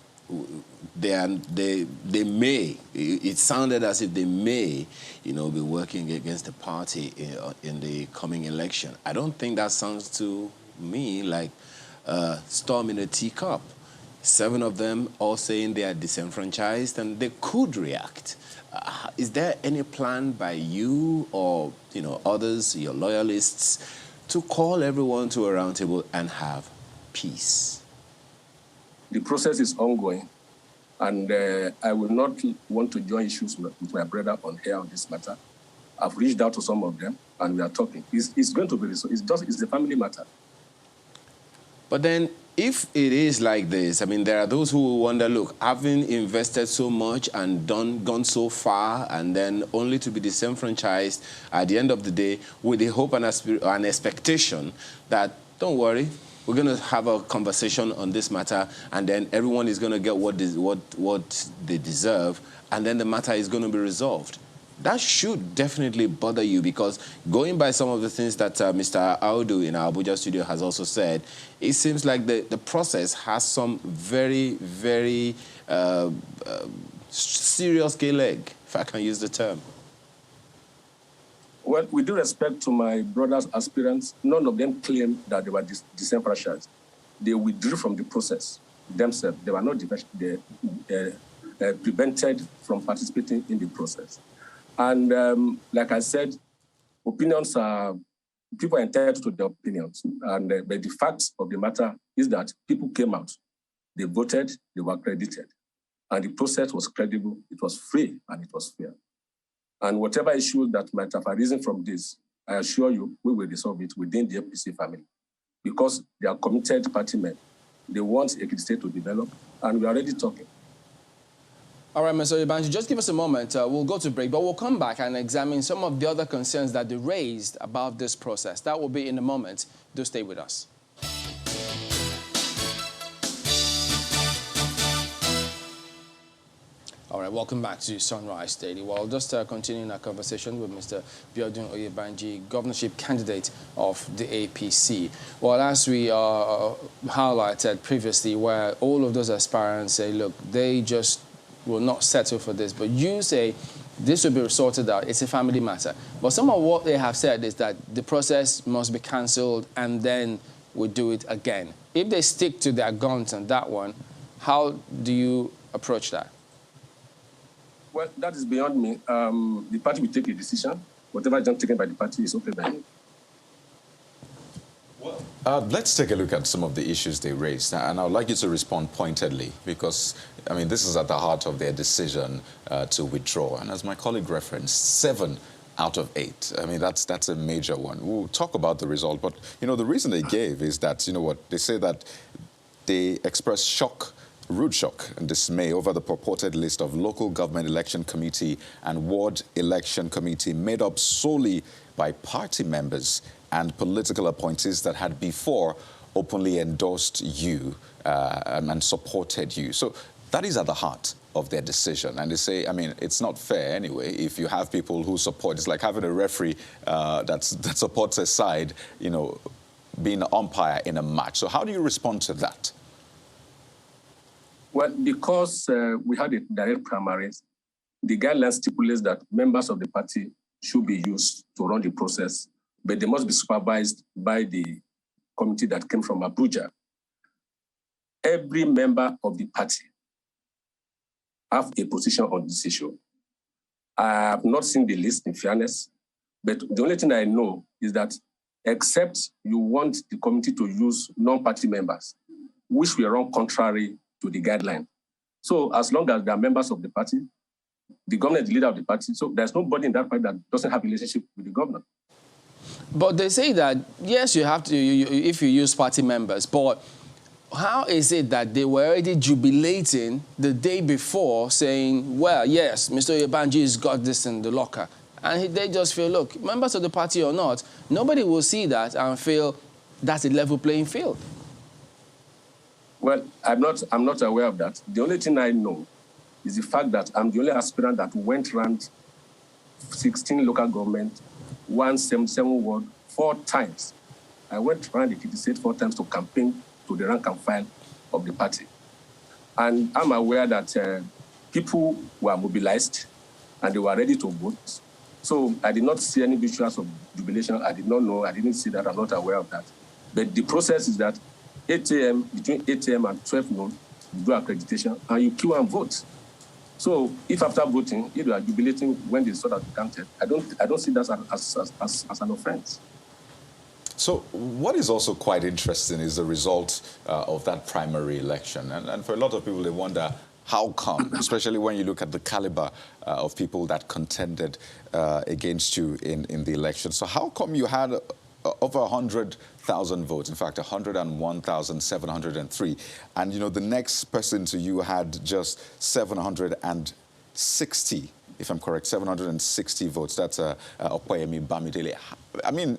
they may, it sounded as if they may, be working against the party in the coming election. I don't think that sounds to me like storm in a teacup. 7 of them all saying they are disenfranchised and they could react. Is there any plan by you or others, your loyalists, to call everyone to a round table and have peace? The process is ongoing, and I will not want to join issues with my brother on here on this matter. I've reached out to some of them, and we are talking. It's going to be resolved. It's a family matter. But then, if it is like this, there are those who will wonder, look, having invested so much and gone so far, and then only to be disenfranchised at the end of the day with the hope and expectation that, don't worry, we're going to have a conversation on this matter, and then everyone is going to get what they deserve, and then the matter is going to be resolved. That should definitely bother you, because going by some of the things that Mr. Audu in our Abuja studio has also said, it seems like the process has some very, very serious gay leg, if I can use the term. Well, with due respect to my brother's aspirants, none of them claimed that they were disenfranchised. They withdrew from the process themselves. They were not prevented from participating in the process. And like I said, opinions are, people are entitled to their opinions. And but the facts of the matter is that people came out, they voted, they were accredited. And the process was credible, it was free, and it was fair. And whatever issue that might have arisen from this, I assure you, we will resolve it within the APC family. Because they are committed party men. They want Ekiti State to develop, and we are already talking. All right, Mr. Oyebanji, just give us a moment. We'll go to break, but we'll come back and examine some of the other concerns that they raised about this process. That will be in a moment. Do stay with us. right, welcome back to Sunrise Daily. Well, just continuing our conversation with Mr. Biodun Oyebanji, governorship candidate of the APC. Well, as we highlighted previously, where all of those aspirants say, look, they just will not settle for this, but you say this will be sorted out, it's a family matter. But some of what they have said is that the process must be cancelled and then we do it again. If they stick to their guns on that one, how do you approach that? Well, that is beyond me. The party will take a decision. Whatever is taken by the party is okay by me. Let's take a look at some of the issues they raised, and I would like you to respond pointedly because, I mean, this is at the heart of their decision to withdraw. And as my colleague referenced, 7 out of 8. I mean, that's a major one. We'll talk about the result, but, you know, the reason they gave is that, you know what, they say that they expressed rude shock and dismay over the purported list of local government election committee and ward election committee made up solely by party members and political appointees that had before openly endorsed you and supported you. So that is at the heart of their decision. And they say, I mean, it's not fair anyway if you have people who support. It's like having a referee that supports a side, you know, being an umpire in a match. So how do you respond to that? Well, because we had a direct primaries, the guidelines stipulates that members of the party should be used to run the process, but they must be supervised by the committee that came from Abuja. Every member of the party have a position on this issue. I have not seen the list, in fairness, but the only thing I know is that except you want the committee to use non-party members, which will run contrary to the guideline. So as long as they are members of the party, the governor is the leader of the party, so there's nobody in that party that doesn't have a relationship with the governor. But they say that, yes, you have to, if you use party members, but how is it that they were already jubilating the day before saying, well, yes, Mr. Oyebanji has got this in the locker. And they just feel, look, members of the party or not, nobody will see that and feel that's a level playing field. Well, I'm not aware of that. The only thing I know is the fact that I'm the only aspirant that went around 16 local government, 177 ward, 4 times. I went around the Ekiti State 4 times to campaign to the rank and file of the party. And I'm aware that people were mobilized and they were ready to vote. So I did not see any visuals of jubilation. I did not know. I didn't see that. I'm not aware of that. But the process is that 8 a.m., between 8 a.m. and 12 noon, you do accreditation and you queue and vote. So if after voting, if you are jubilating when the result has been counted, I don't see that as an offense. So what is also quite interesting is the result of that primary election. And for a lot of people, they wonder, how come, especially when you look at the caliber of people that contended against you in the election. So how come you had over 100,000 votes, in fact, 101,703. And, you know, the next person to you had just 760, if I'm correct, 760 votes. That's Opoyemi Bamidele. I mean,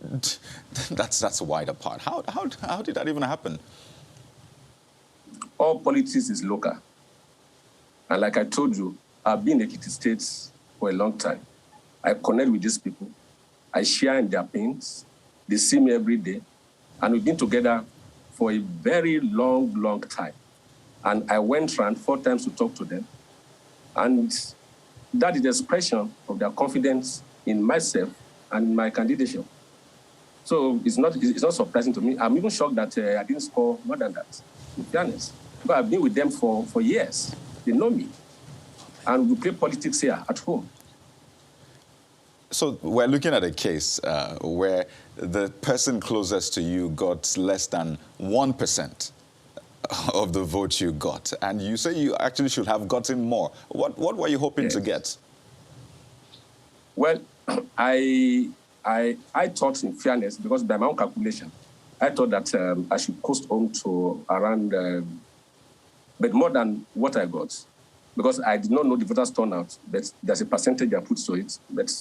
that's wide apart. How did that even happen? All politics is local. And like I told you, I've been in Ekiti State for a long time. I connect with these people. I share in their pains. They see me every day. And we've been together for a very long time. And I went around 4 times to talk to them. And that is the expression of their confidence in myself and in my candidature. So it's not surprising to me. I'm even shocked that I didn't score more than that, to be honest. But I've been with them for years. They know me. And we play politics here at home. So we're looking at a case where the person closest to you got less than 1% of the vote you got. And you say you actually should have gotten more. What were you hoping to get? Well, I thought, in fairness, because by my own calculation, I thought that I should coast home to around, but more than what I got. Because I did not know the voters' turnout, but there's a percentage I put to it. But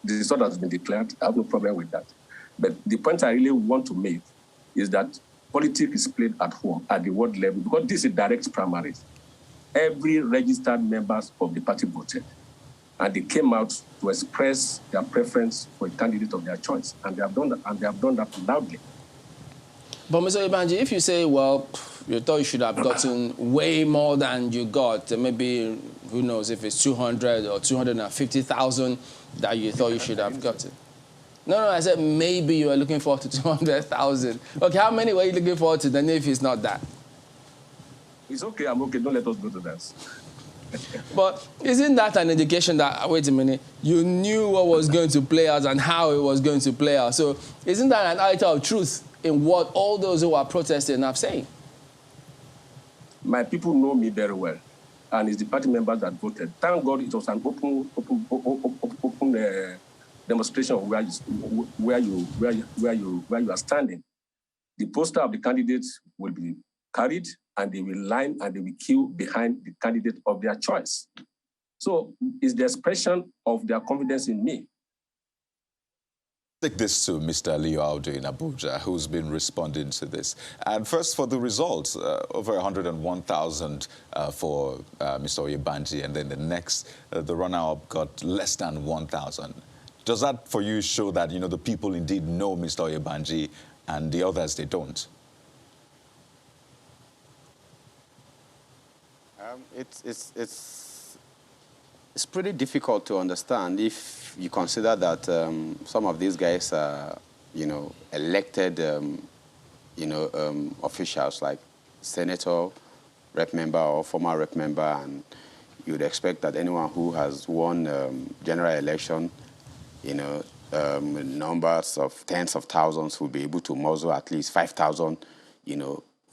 the result has been declared. I have no problem with that. But the point I really want to make is that politics is played at home, at the ward level, because this is direct primaries. every registered members of the party voted. And they came out to express their preference for a candidate of their choice. And they have done that loudly. But Mr. Oyebanji, if you say, well, you thought you should have gotten way more than you got, maybe, who knows, if it's 200 or 250,000 that you thought you should have gotten. No, I said maybe you were looking forward to 200,000. Okay, how many were you looking forward to then if it's not that? It's okay, I'm okay, don't let us go to that. But isn't that an indication that, wait a minute, you knew what was going to play out and how it was going to play out? So isn't that an item of truth in what all those who are protesting are saying? My people know me very well, and it's the party members that voted. Thank God it was an open demonstration of where you are standing. The poster of the candidates will be carried, and they will line and they will queue behind the candidate of their choice. So it's the expression of their confidence in me. Take this to Mr. Leo Audu in Abuja, who's been responding to this. And first, for the results, over 101,000 for Mr. Oyebanji, and then the next, the runner-up got less than 1,000. Does that, for you, show that, the people indeed know Mr. Oyebanji and the others, they don't? It's pretty difficult to understand if you consider that some of these guys are, elected, officials like senator, rep member, or former rep member, and you'd expect that anyone who has won general election, numbers of tens of thousands will be able to muzzle at least 5,000,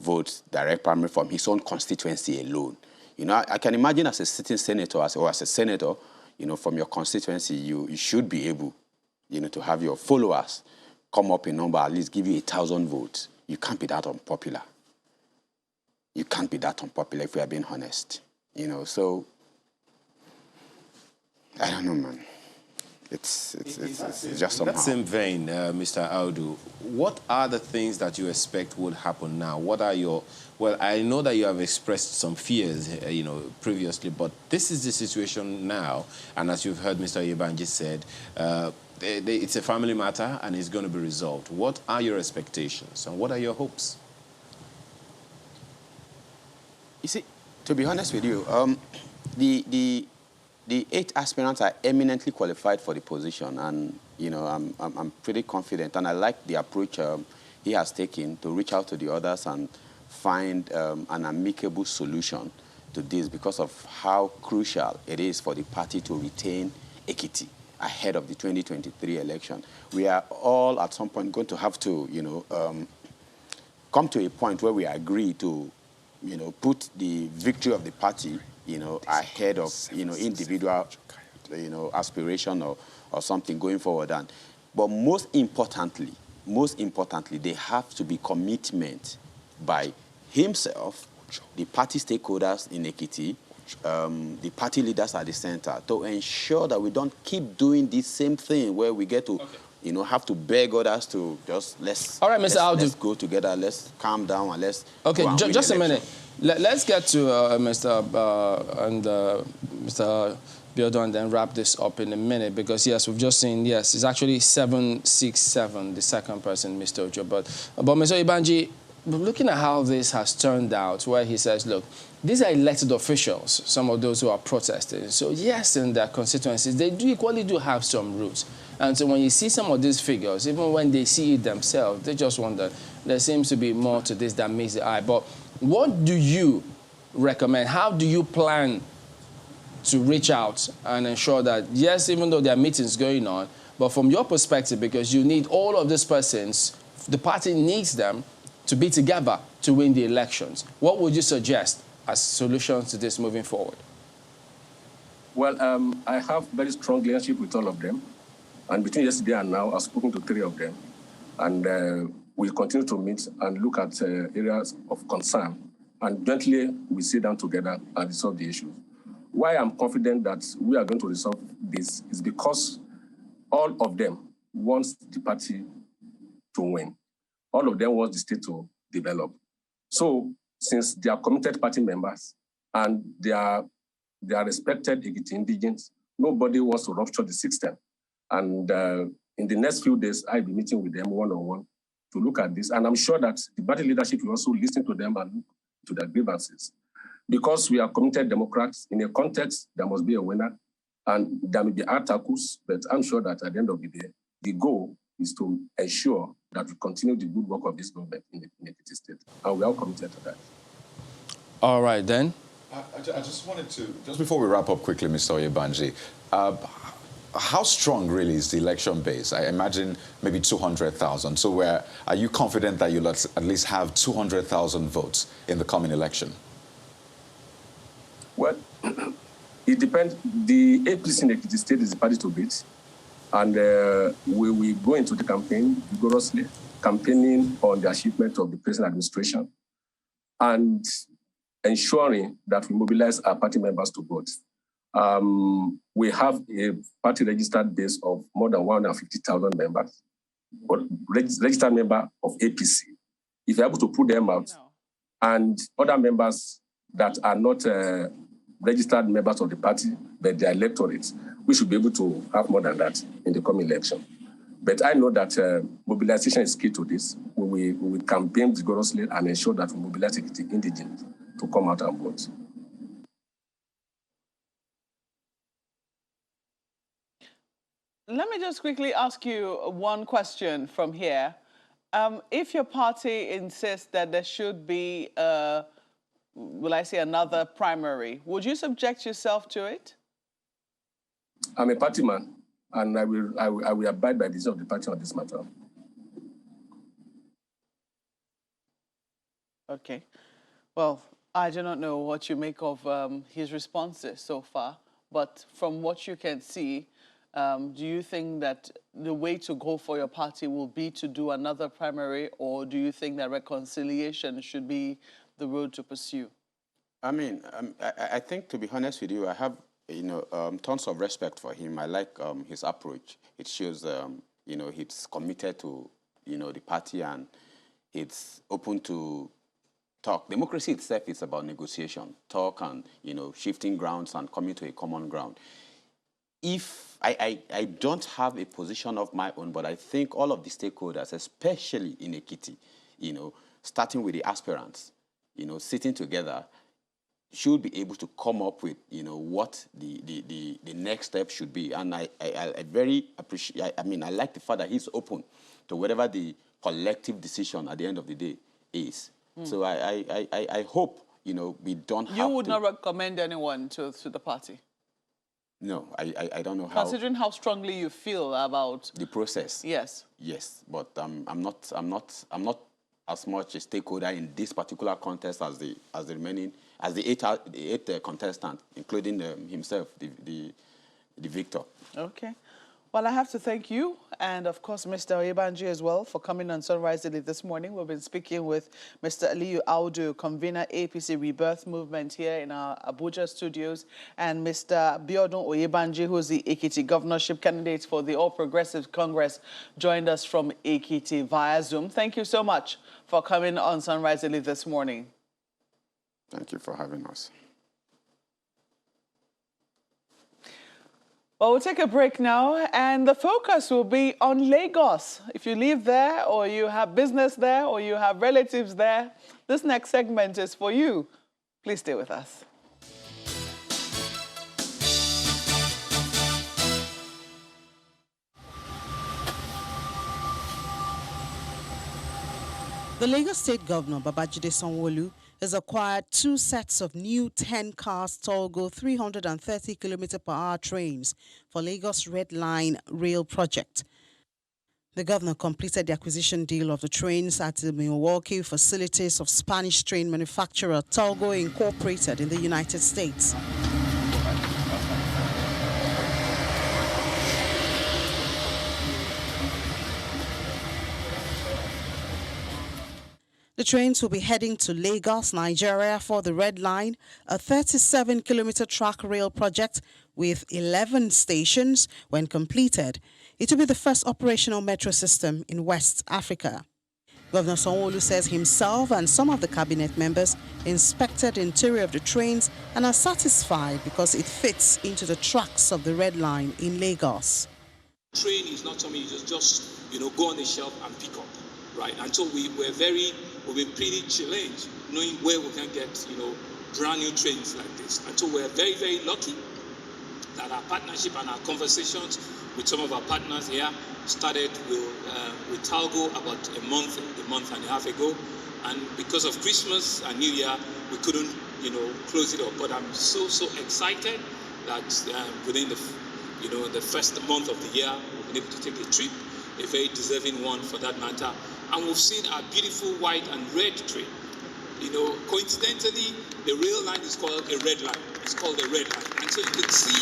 votes direct primary from his own constituency alone. I can imagine as a sitting senator, or as a senator, from your constituency, you should be able, to have your followers come up in number, at least give you 1,000 votes. You can't be that unpopular. You can't be that unpopular if we are being honest. So I don't know, man. It's just somehow. In that same vein, Mr. Audu, what are the things that you expect would happen now? What are your... Well, I know that you have expressed some fears, previously, but this is the situation now. And as you've heard Mr. Oyebanji said, it's a family matter and it's going to be resolved. What are your expectations and what are your hopes? You see, to be honest with you, the 8 aspirants are eminently qualified for the position, and I'm pretty confident, and I like the approach he has taken to reach out to the others and find an amicable solution to this because of how crucial it is for the party to retain Ekiti ahead of the 2023 election. We are all at some point going to have to, come to a point where we agree to, put the victory of the party, ahead of, individual, aspiration or something going forward. But most importantly, there have to be commitment by himself, the party stakeholders in Ekiti, the party leaders at the center, to ensure that we don't keep doing the same thing where we get to, have to beg others to just let's go together, let's calm down and let's. Okay, just a minute. Let's get to Mr. Biodun and then wrap this up in a minute because, yes, we've just seen, yes, it's actually 767, the second person, Mr. Ojo. But Mr. Oyebanji, looking at how this has turned out, where he says, look, these are elected officials, some of those who are protesting. So, yes, in their constituencies, they equally do have some roots. And so when you see some of these figures, even when they see it themselves, they just wonder, there seems to be more to this than meets the eye. But what do you recommend? How do you plan to reach out and ensure that, yes, even though there are meetings going on, but from your perspective, because you need all of these persons, the party needs them to be together to win the elections. What would you suggest as solutions to this moving forward? Well, I have very strong relationship with all of them. And between yesterday and now, I've spoken to 3 of them. And we'll continue to meet and look at areas of concern. And jointly, we sit down together and resolve the issues. Why I'm confident that we are going to resolve this is because all of them want the party to win. All of them want the state to develop. So, since they are committed party members, and they are respected Ekiti indigenes. Nobody wants to rupture the system. And in the next few days, I'll be meeting with them one-on-one to look at this. And I'm sure that the party leadership will also listen to them and look to their grievances. Because we are committed Democrats, in a context, there must be a winner. And there may be articles, but I'm sure that at the end of the day, the goal is to ensure that we continue the good work of this government in Ekiti State. And we are committed to that. All right, then. I just wanted to, just before we wrap up quickly, Mr. Oyebanji, how strong really is the election base? I imagine maybe 200,000. So are you confident that you'll at least have 200,000 votes in the coming election? Well, it depends. The APC in Ekiti State is the party to beat. And we will go into the campaign vigorously, campaigning on the achievement of the present administration and ensuring that we mobilize our party members to vote. We have a party registered base of more than 150,000 members, but registered member of APC. If you're able to put them out, and other members that are not registered members of the party, but they are electorates, we should be able to have more than that in the coming election. But I know that mobilization is key to this. We will campaign vigorously and ensure that we mobilize the indigenes to come out and vote. Let me just quickly ask you one question from here. If your party insists that there should be, will I say, another primary, would you subject yourself to it? I'm a party man, and I will abide by the decision of the party on this matter. Okay. Well, I do not know what you make of his responses so far, but from what you can see, do you think that the way to go for your party will be to do another primary, or do you think that reconciliation should be the road to pursue? I mean, I think, to be honest with you, I have, tons of respect for him. I like his approach. It shows, he's committed to, the party, and it's open to talk. Democracy itself is about negotiation, talk, and, shifting grounds and coming to a common ground. If I don't have a position of my own, but I think all of the stakeholders, especially in Ekiti, starting with the aspirants, sitting together, should be able to come up with, what the next step should be. And I very appreciate, I like the fact that he's open to whatever the collective decision at the end of the day is. So I hope, we don't have to... You would not recommend anyone to the party? No, I don't know how... Considering how strongly you feel about... The process? Yes. Yes, but I'm not as much a stakeholder in this particular contest as the eight contestant, including himself, the victor. Okay. Well, I have to thank you and, of course, Mr. Oyebanji as well for coming on Sunrise Daily this morning. We've been speaking with Mr. Aliyu Audu, convener APC Rebirth Movement here in our Abuja studios, and Mr. Biodun Oyebanji, who is the Ekiti governorship candidate for the All Progressives Congress, joined us from Ekiti via Zoom. Thank you so much for coming on Sunrise Daily this morning. Thank you for having us. Well, we'll take a break now, and the focus will be on Lagos. If you live there, or you have business there, or you have relatives there, this next segment is for you. Please stay with us. The Lagos State Governor, Babajide Sanwo-Olu, has acquired 2 sets of new 10-car Tolgo 330 km/h trains for Lagos Red Line rail project. The governor completed the acquisition deal of the trains at the Milwaukee facilities of Spanish train manufacturer Tolgo Incorporated in the United States. The trains will be heading to Lagos, Nigeria for the Red Line, a 37-kilometer track rail project with 11 stations. When completed, it will be the first operational metro system in West Africa. Governor Sanwo-Olu says himself and some of the cabinet members inspected the interior of the trains and are satisfied because it fits into the tracks of the Red Line in Lagos. Train is not something you just go on the shelf and pick up, right? And so we've been pretty challenged knowing where we can get, brand new trains like this. And so we're very, very lucky that our partnership and our conversations with some of our partners here started with Talgo about a month and a half ago. And because of Christmas and New Year, we couldn't, close it up. But I'm so excited that within the first month of the year, we've been able to take a trip, a very deserving one for that matter. And we've seen our beautiful white and red train. Coincidentally, the rail line is called a red line. It's called a red line. And so you can see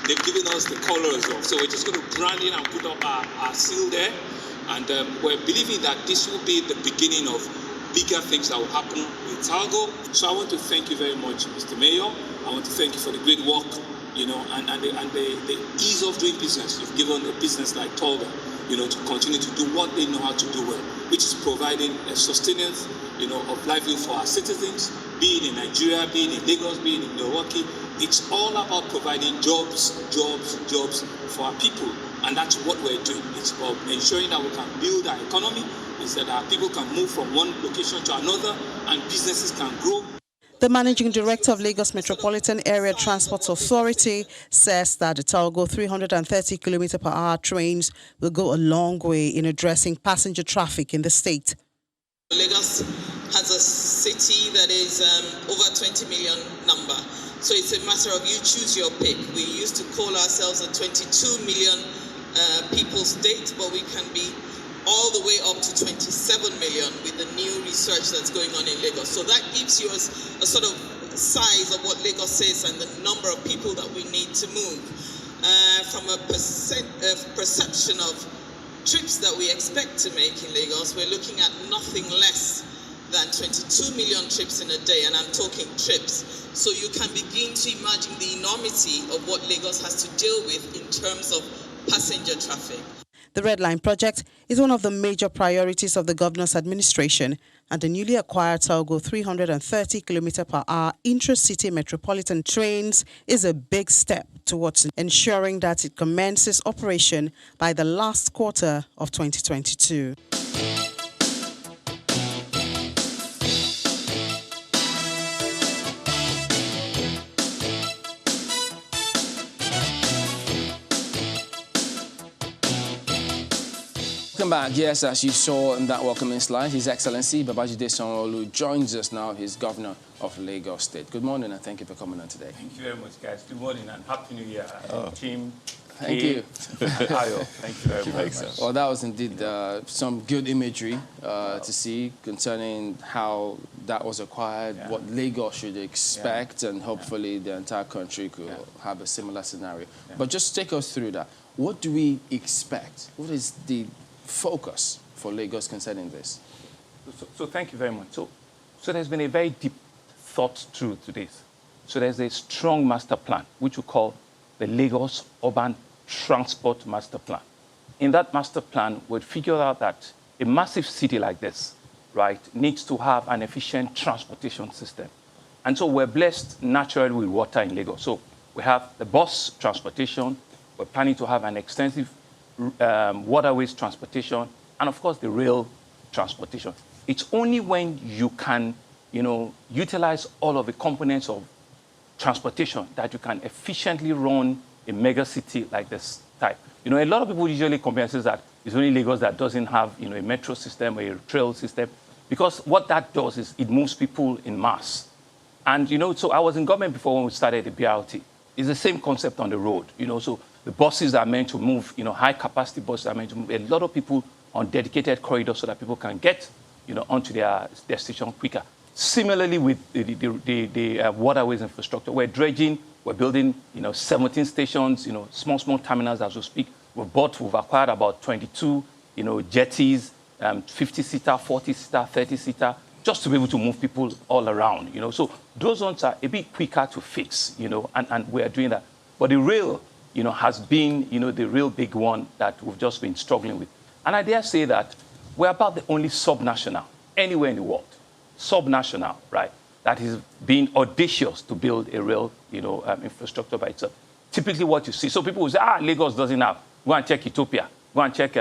they've given us the color as well. So we're just going to brand it and put up our seal there. And we're believing that this will be the beginning of bigger things that will happen with Talgo. So I want to thank you very much, Mr. Mayor. I want to thank you for the great work, and the ease of doing business. You've given a business like Talgo, to continue to do what they know how to do well, which is providing a sustenance, of livelihood for our citizens, be it in Nigeria, be it in Lagos, be it in Milwaukee. It's all about providing jobs for our people. And that's what we're doing. It's about ensuring that we can build our economy, is that our people can move from one location to another and businesses can grow. The Managing Director of Lagos Metropolitan Area Transport Authority says that the Talgo 330 km/h trains will go a long way in addressing passenger traffic in the state. Lagos has a city that is over 20 million number. So it's a matter of you choose your pick. We used to call ourselves a 22 million people state, but we can be all the way up to 27 million with the new research that's going on in Lagos. So that gives you a sort of size of what Lagos is and the number of people that we need to move. From a perception of trips that we expect to make in Lagos, we're looking at nothing less than 22 million trips in a day, and I'm talking trips. So you can begin to imagine the enormity of what Lagos has to deal with in terms of passenger traffic. The Red Line project is one of the major priorities of the governor's administration, and the newly acquired Talgo 330 km/h intra-city metropolitan trains is a big step towards ensuring that it commences operation by the last quarter of 2022. Welcome back. Yes, as you saw in that welcoming slide, His Excellency Babajide Sanwo-Olu joins us now. He's Governor of Lagos State. Good morning and thank you for coming on today. Thank you very much, guys. Good morning and Happy New Year, team. Thank you. Ayo, thank you very much. Well, that was indeed some good imagery to see concerning how that was acquired, what Lagos should expect, and hopefully the entire country could have a similar scenario. But just take us through that. What do we expect? What is the focus for Lagos concerning this? So thank you very much. So there's been a very deep thought through to this. So there's a strong master plan, which we call the Lagos Urban Transport Master Plan. In that master plan, we figured out that a massive city like this, right, needs to have an efficient transportation system. And so we're blessed naturally with water in Lagos. So we have the bus transportation. We're planning to have an extensive waterways transportation, and of course the rail transportation. It's only when you can, utilize all of the components of transportation that you can efficiently run a mega city like this type. A lot of people usually compare and say that it's only Lagos that doesn't have, a metro system or a trail system, because what that does is it moves people in mass. And, so I was in government before when we started the BRT. It's the same concept on the road, so the buses are meant to move, high-capacity buses are meant to move a lot of people on dedicated corridors so that people can get, onto their destination quicker. Similarly with the waterways infrastructure, we're dredging, we're building, 17 stations, small terminals as we speak. We've acquired about 22, jetties, 50-seater, 40-seater, 30-seater, just to be able to move people all around, So those ones are a bit quicker to fix, and we're doing that. But the rail, has been, the real big one that we've just been struggling with. And I dare say that we're about the only subnational anywhere in the world, subnational, right, that is being audacious to build a rail, infrastructure by itself. Typically what you see, so people will say, Lagos doesn't have. Go and check Ethiopia. Go and check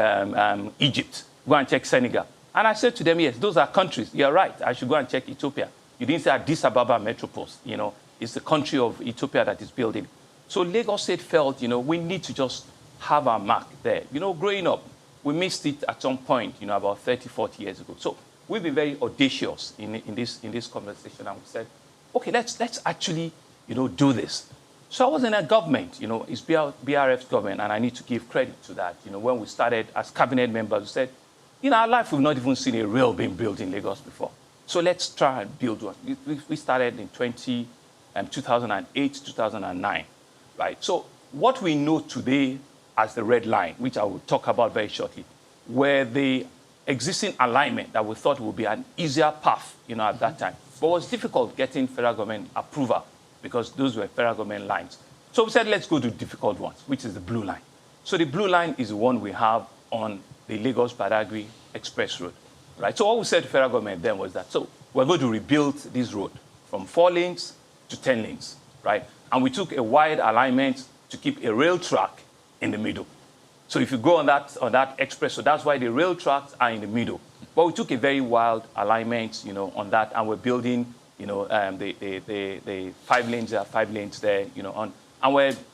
Egypt. Go and check Senegal. And I said to them, yes, those are countries. You're right. I should go and check Ethiopia. You didn't say Addis Ababa Metropole. It's the country of Ethiopia that is building. So Lagos State felt, we need to just have our mark there. Growing up, we missed it at some point, about 30, 40 years ago. So we've been very audacious in this conversation, and we said, okay, let's actually, do this. So I was in a government, it's BRF's government, and I need to give credit to that. When we started as cabinet members, we said, in our life, we've not even seen a rail being built in Lagos before. So let's try and build one. We started in 2008, 2009, right? So what we know today as the red line, which I will talk about very shortly, were the existing alignment that we thought would be an easier path, at that time. But it was difficult getting federal government approval because those were federal government lines. So we said, let's go to difficult ones, which is the blue line. So the blue line is the one we have on the Lagos-Badagry Express Road, right? So what we said to federal government then was that, so we're going to rebuild this road from 4 lanes to 10 lanes, right? And we took a wide alignment to keep a rail track in the middle. So if you go on that express, so that's why the rail tracks are in the middle. But we took a very wild alignment, on that, and we're building, the 5 lanes there, 5 lanes there, and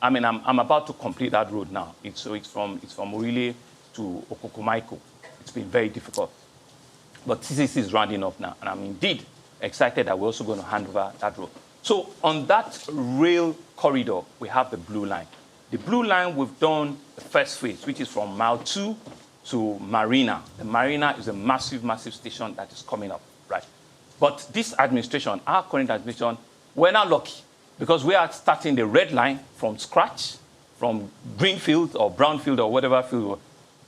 I'm about to complete that road now. It's from Orile to Okokomaiko. It's been very difficult. But TCC is rounding off now, and I'm indeed excited that we're also going to hand over that road. So on that rail corridor, we have the blue line. The blue line, we've done the first phase, which is from Mile 2 to Marina. The Marina is a massive, massive station that is coming up, right? But this administration, our current administration, we're not lucky because we are starting the red line from scratch, from greenfield or brownfield or whatever field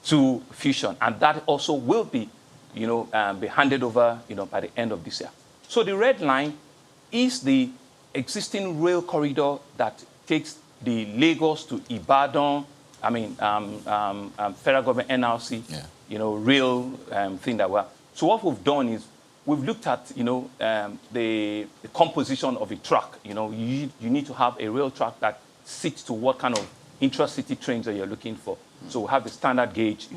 to fusion. And that also will be, be handed over, by the end of this year. So the red line is the existing rail corridor that takes the Lagos to Ibadan, federal government NRC, rail thing that we're. So what we've done is we've looked at, the composition of a track. You need to have a rail track that sits to what kind of intra-city trains that you're looking for. So we have the standard gauge,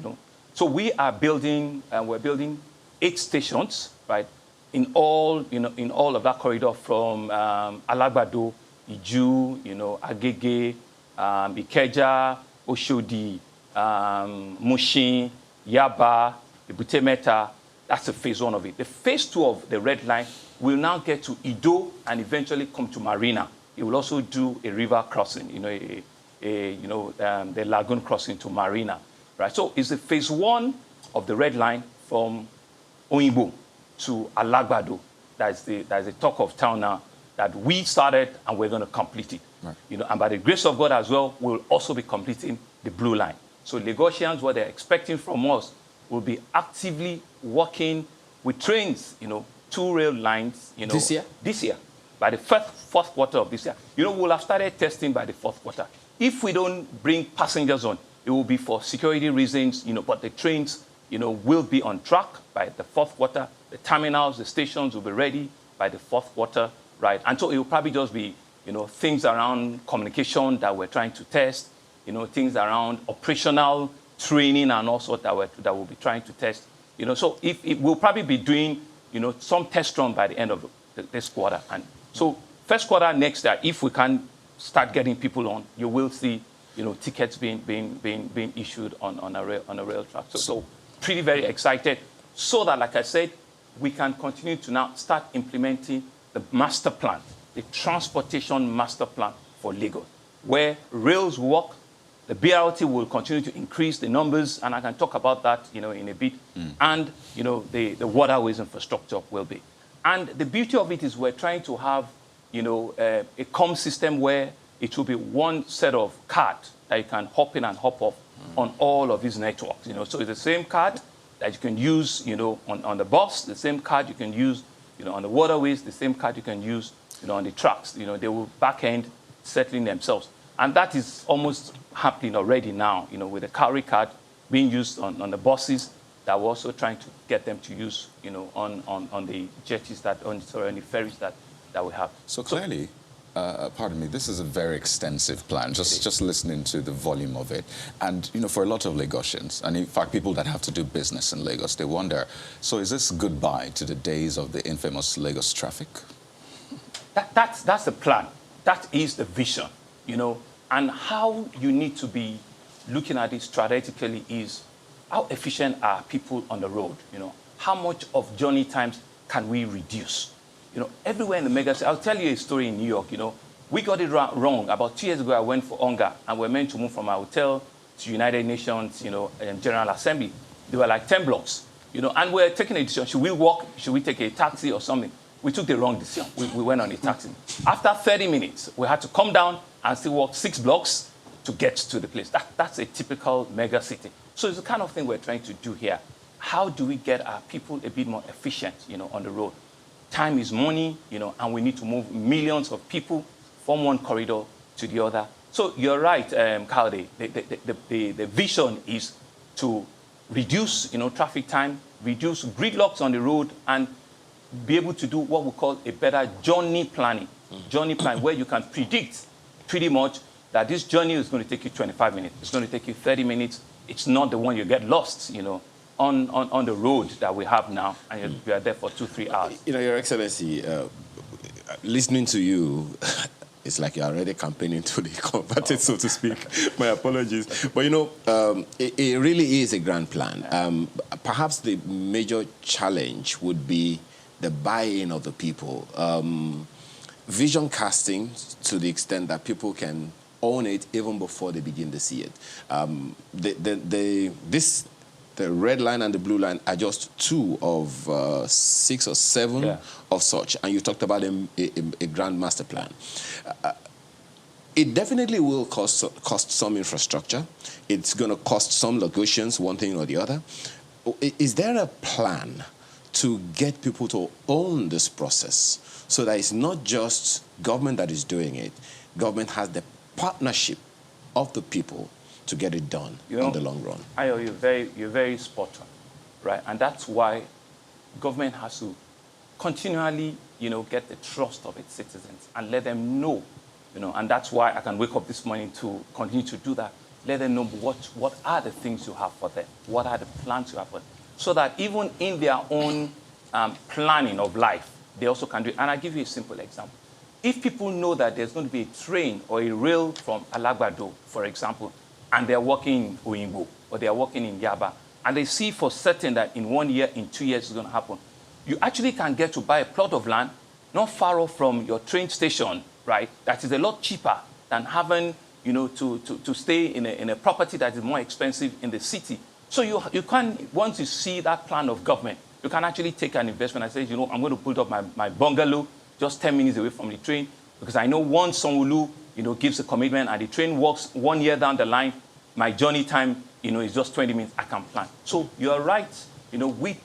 So we are building, we're building 8 stations, right, in all of that corridor from Alagbado, Iju, Agege, Ikeja, Oshodi, Mushin, Yaba, Ebute-Metta. That's the phase 1 of it. The phase 2 of the red line will now get to Ido and eventually come to Marina. It will also do a river crossing, the lagoon crossing to Marina, right? So it's the phase 1 of the red line from Oyinbo to Alagbado. That's the talk of town now that we started and we're going to complete it. Right. And by the grace of God as well, we'll also be completing the blue line. So Lagosians, what they're expecting from us will be actively working with trains, 2 rail lines, This year? This year. By the fourth quarter of this year. We'll have started testing by the 4th quarter. If we don't bring passengers on, it will be for security reasons, but the trains, will be on track by the 4th quarter. The terminals, the stations will be ready by the 4th quarter, right? And so it will probably just be, things around communication that we're trying to test, things around operational training and also that we'll be trying to test. So if we'll probably be doing, some test run by the end of this quarter. And so first quarter next year, if we can start getting people on, you will see, tickets being issued on a rail track. So pretty very excited. So that, like I said, we can continue to now start implementing the master plan, the transportation master plan for Lagos, where rails work. The BRT will continue to increase the numbers, and I can talk about that, in a bit. And, the waterways infrastructure will be. And the beauty of it is we're trying to have, a comm system where it will be one set of cards that you can hop in and hop off on all of these networks. So it's the same card that you can use, on the bus, the same card you can use, on the waterways, the same card you can use, on the tracks. They will back end settling themselves. And that is almost happening already now, with the Cowrie card being used on the buses. that we're also trying to get them to use, on the jetties on the ferries that we have. So clearly, pardon me, this is a very extensive plan, just listening to the volume of it. And, for a lot of Lagosians, and in fact, people that have to do business in Lagos, they wonder, so is this goodbye to the days of the infamous Lagos traffic? That's the plan. That is the vision, And how you need to be looking at it strategically is how efficient are people on the road, How much of journey times can we reduce? Everywhere in the mega city. I'll tell you a story in New York, We got it wrong. About 2 years ago, I went for hunger, and we're meant to move from our hotel to United Nations, General Assembly. They were like 10 blocks, and we're taking a decision. Should we walk? Should we take a taxi or something? We took the wrong decision. We went on a taxi. After 30 minutes, we had to come down and still walk 6 blocks to get to the place. That's a typical mega city. So it's the kind of thing we're trying to do here. How do we get our people a bit more efficient, on the road? Time is money, and we need to move millions of people from one corridor to the other. So you're right, Kyle. The vision is to reduce, traffic time, reduce gridlocks on the road, and be able to do what we call a better journey planning. Journey plan where you can predict pretty much that this journey is going to take you 25 minutes. It's going to take you 30 minutes. It's not the one you get lost, on the road that we have now, and we are there for 2-3 hours. Your Excellency, listening to you, it's like you're already campaigning to the converted, so to speak. My apologies. But, it really is a grand plan. Perhaps the major challenge would be the buy-in of the people. Vision casting to the extent that people can own it even before they begin to see it. The red line and the blue line are just 2 of 6 or 7 of such. And you talked about a grand master plan. It definitely will cost some infrastructure. It's going to cost some Lagosians, one thing or the other. Is there a plan to get people to own this process so that it's not just government that is doing it? Government has the partnership of the people to get it done in the long run. Ayo, you're very spot on, right? And that's why government has to continually, get the trust of its citizens and let them know, and that's why I can wake up this morning to continue to do that. Let them know what are the things you have for them, what are the plans you have for them, so that even in their own planning of life, they also can do it. And I'll give you a simple example. If people know that there's going to be a train or a rail from Alagbado, for example, and they're working in Oyingbo, or they're working in Yaba, and they see for certain that in 1 year, in 2 years, it's going to happen, you actually can get to buy a plot of land not far off from your train station, right? That is a lot cheaper than having, to stay in a property that is more expensive in the city. So you can, once you see that plan of government, you can actually take an investment and say, I'm going to put up my bungalow just 10 minutes away from the train, because I know once Sanwo-Olu, gives a commitment and the train works 1 year down the line, my journey time, is just 20 minutes, I can plan. So you're right, with,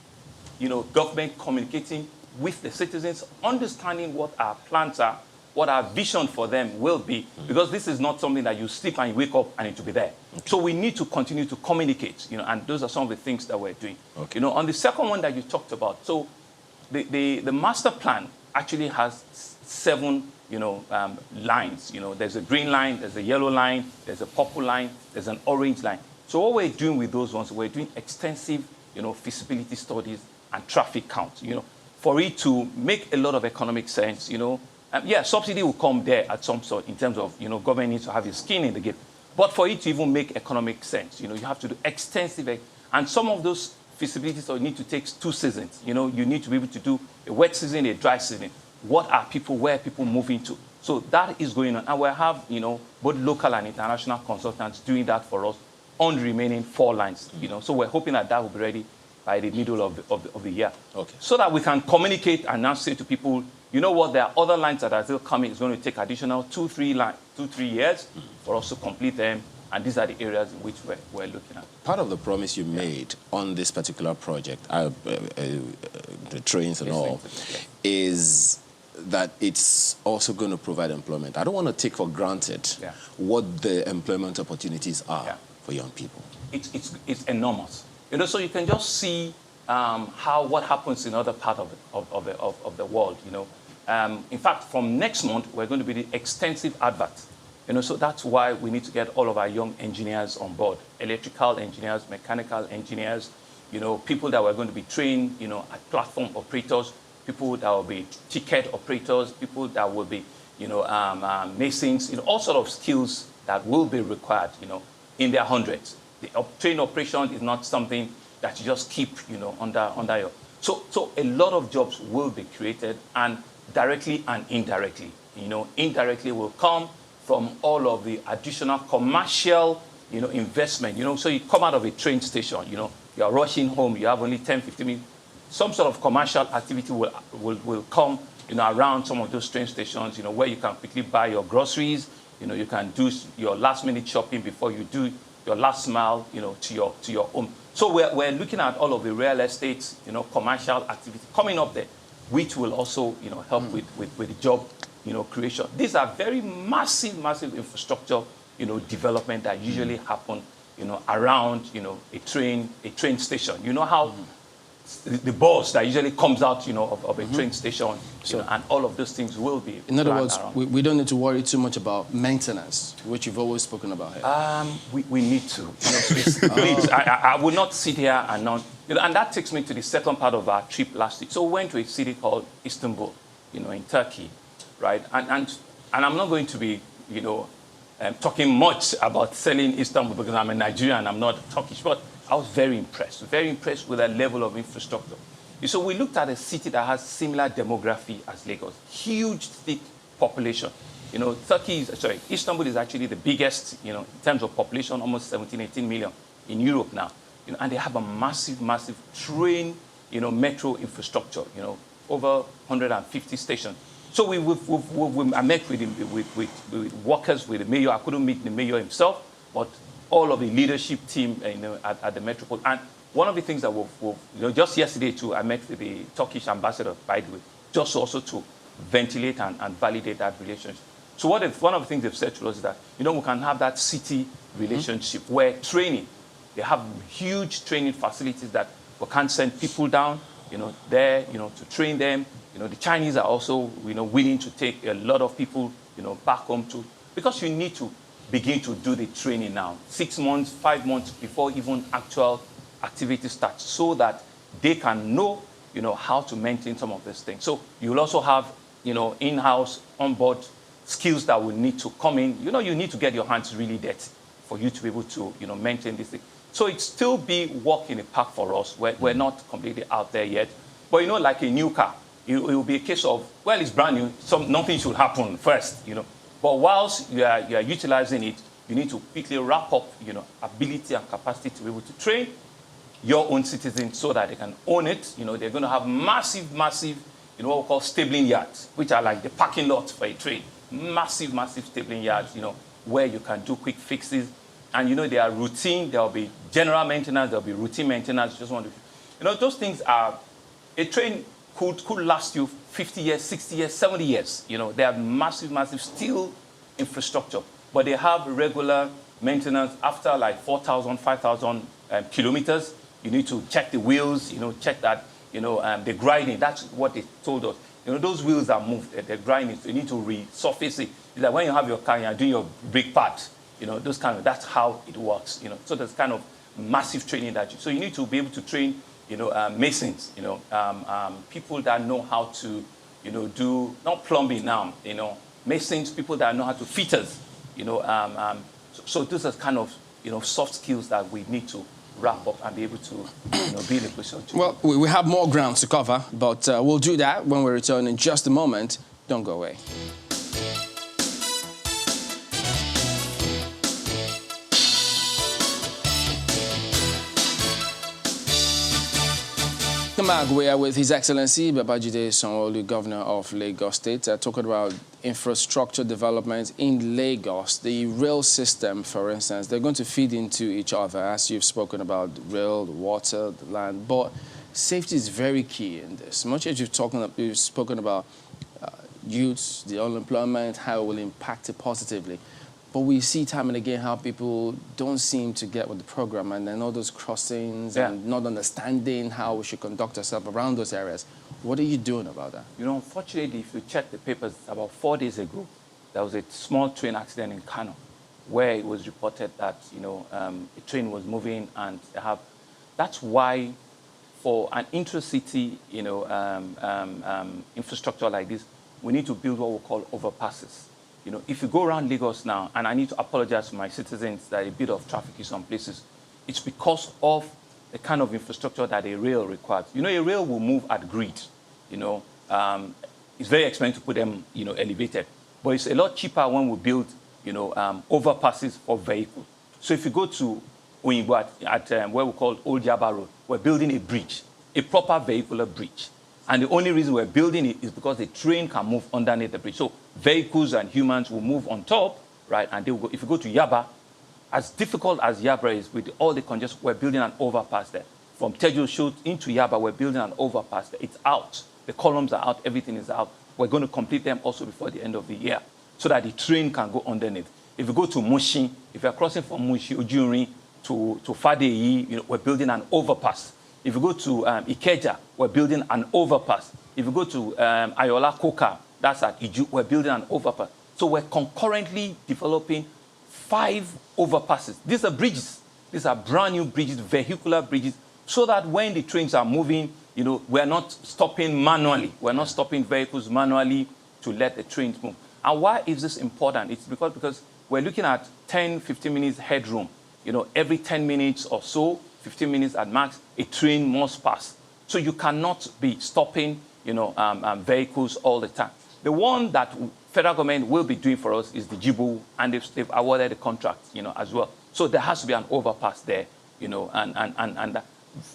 government communicating with the citizens, understanding what our plans are, what our vision for them will be, because this is not something that you sleep and you wake up and it will be there. Okay. So we need to continue to communicate, and those are some of the things that we're doing. Okay. On the second one that you talked about, so the master plan actually has 7 lines. There's a green line, there's a yellow line, there's a purple line, there's an orange line. So what we're doing with those ones, we're doing extensive, feasibility studies and traffic counts, for it to make a lot of economic sense, subsidy will come there at some sort in terms of, government needs to have its skin in the game. But for it to even make economic sense, you have to do extensive, and some of those feasibility studies need to take 2 seasons. You need to be able to do a wet season, a dry season. Where are people moving to? So that is going on. And we have, both local and international consultants doing that for us on the remaining 4 lines, So we're hoping that will be ready by the middle of the year. Okay. So that we can communicate and now say to people, there are other lines that are still coming. It's going to take additional 2-3 years for us to complete them. And these are the areas in which we're looking at. Part of the promise you made on this particular project, the trains and all, is that it's also going to provide employment. I don't want to take for granted what the employment opportunities are for young people. It's enormous. So you can just see what happens in other parts of the world, In fact, from next month, we're going to be the extensive advert. So that's why we need to get all of our young engineers on board, electrical engineers, mechanical engineers, people that we're going to be trained, at platform operators, people that will be ticket operators, people that will be, masons, all sort of skills that will be required, in their hundreds. The train operation is not something that you just keep, under your. So a lot of jobs will be created, and directly and indirectly. Indirectly will come from all of the additional commercial, investment. So you come out of a train station, you're rushing home, you have only 10, 15 minutes. Some sort of commercial activity will come, around some of those train stations, where you can quickly buy your groceries, you can do your last minute shopping before you do your last mile, to your home. So we're looking at all of the real estate, commercial activity coming up there, which will also, help with the job, creation. These are very massive infrastructure, development that usually happen, around, a train station. You know how the bus that usually comes out, of a train station, and all of those things will be. In other words, we don't need to worry too much about maintenance, which you've always spoken about here. We need to. Please, I will not sit here and not. And that takes me to the second part of our trip last week. So we went to a city called Istanbul, in Turkey, right? And I'm not going to be, talking much about selling Istanbul because I'm a Nigerian, I'm not Turkish, but I was very impressed with the level of infrastructure. So we looked at a city that has similar demography as Lagos, huge, thick population. Istanbul is actually the biggest, in terms of population, almost 17, 18 million in Europe now. And they have a massive train, metro infrastructure, over 150 stations. So I met with workers, with the mayor. I couldn't meet the mayor himself, but all of the leadership team, at the metropole. And one of the things that just yesterday too, I met with the Turkish ambassador, by the way, just also to ventilate and validate that relationship. So one of the things they've said to us is that, we can have that city relationship where training, they have huge training facilities that we can send people down, there, to train them. The Chinese are also, willing to take a lot of people, back home too, because you need to begin to do the training now, 6 months, 5 months before even actual activity starts, so that they can know, how to maintain some of these things. So you'll also have, in-house, on-board skills that will need to come in. You need to get your hands really dirty for you to be able to, maintain this thing. So it still be work in the park for us. We're not completely out there yet. But, like a new car, it will be a case of, well, it's brand new, nothing should happen first, But whilst you are utilizing it, you need to quickly wrap up, ability and capacity to be able to train your own citizens so that they can own it. They're going to have massive, what we call stabling yards, which are like the parking lot for a train. Massive stabling yards, where you can do quick fixes. And, they are routine. There will be general maintenance. There will be routine maintenance. You just want to, those things are, a train could last you 50 years, 60 years, 70 years. They have massive steel infrastructure, but they have regular maintenance after like 4,000, 5,000 kilometers. You need to check the wheels, check that, the grinding. That's what they told us. Those wheels are moved, they're grinding, so you need to resurface it. It's like when you have your car and you're doing your brake part, that's how it works, So there's kind of massive training so you need to be able to train, masons, people that know how to, do, not plumbing now, masons, people that know how to fitters, so those are kind of, soft skills that we need to wrap up and be able to, be in a position to. Well, we have more ground to cover, but we'll do that when we return in just a moment. Don't go away. We are with His Excellency Babajide Sanwo-Olu, Governor of Lagos State, talking about infrastructure development in Lagos. The rail system, for instance, they're going to feed into each other, as you've spoken about, rail, the water, the land. But safety is very key in this. Much as you've spoken about youths, the unemployment, how it will impact it positively. But we see time and again how people don't seem to get with the program, and then all those crossings and not understanding how we should conduct ourselves around those areas. What are you doing about that? You know, unfortunately, if you check the papers, about 4 days ago, there was a small train accident in Kano, where it was reported that, you know, a train was moving, and that's why for an intra-city, you know, infrastructure like this, we need to build what we call overpasses. You know, if you go around Lagos now, and I need to apologize to my citizens that a bit of traffic is some places, it's because of the kind of infrastructure that a rail requires. You know, a rail will move at grid. You know, it's very expensive to put them, you know, elevated, but it's a lot cheaper when we build, you know, overpasses for vehicles. So if you go to Oyinbo at where we call Old Yaba Road, we're building a bridge, a proper vehicular bridge. And the only reason we're building it is because the train can move underneath the bridge. So vehicles and humans will move on top, right? And they will go. If you go to Yaba, as difficult as Yaba is with all the congestion, we're building an overpass there. From Tejo Shoot into Yaba, we're building an overpass there. It's out. The columns are out. Everything is out. We're going to complete them also before the end of the year so that the train can go underneath. If you go to Mushin, if you're crossing from Mushin, Ujuri to Fadeyi, you know, we're building an overpass. If you go to Ikeja, we're building an overpass. If you go to Ayola Koka, that's at Iju, we're building an overpass. So we're concurrently developing 5 overpasses. These are bridges. These are brand new bridges, vehicular bridges, so that when the trains are moving, you know, we're not stopping manually. We're not stopping vehicles manually to let the trains move. And why is this important? It's because we're looking at 10, 15 minutes headroom. You know, every 10 minutes or so, 15 minutes at max, a train must pass. So you cannot be stopping, you know, vehicles all the time. The one that federal government will be doing for us is the Jibu, and they've awarded the contract, you know, as well. So there has to be an overpass there, you know, and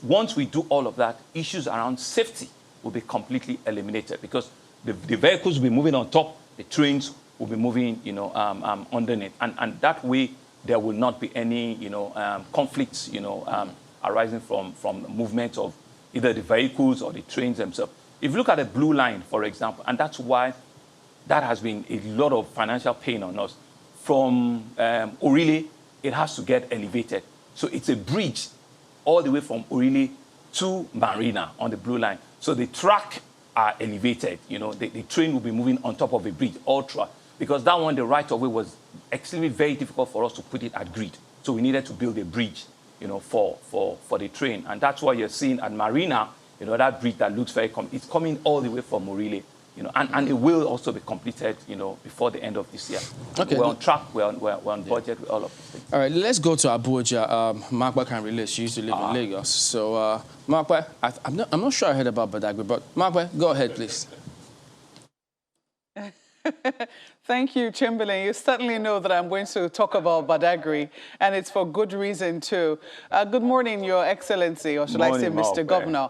once we do all of that, issues around safety will be completely eliminated because the vehicles will be moving on top, the trains will be moving, you know, underneath, and that way there will not be any, you know, conflicts, you know, arising from the movement of either the vehicles or the trains themselves. If you look at the blue line, for example, and that's why that has been a lot of financial pain on us. From Orile, it has to get elevated. So it's a bridge all the way from Orile to Marina on the blue line. So the track are elevated. You know, the train will be moving on top of a bridge, ultra, because that one, the right-of-way was extremely very difficult for us to put it at grid. So we needed to build a bridge, you know, for the train. And that's why you're seeing at Marina, you know, that bridge that looks very, it's coming all the way from Orile, you know, and it will also be completed, you know, before the end of this year. Okay. We're on track, we're on budget with all of these things. All right, let's go to Abuja. Markwa can relate. She used to live in Lagos. So, Markwa, I'm not sure I heard about Badagry, but Markwa, go ahead, please. Thank you, Chamberlain. You certainly know that I'm going to talk about Badagry, and it's for good reason, too. Good morning, Your Excellency, or should I say Mr. Governor.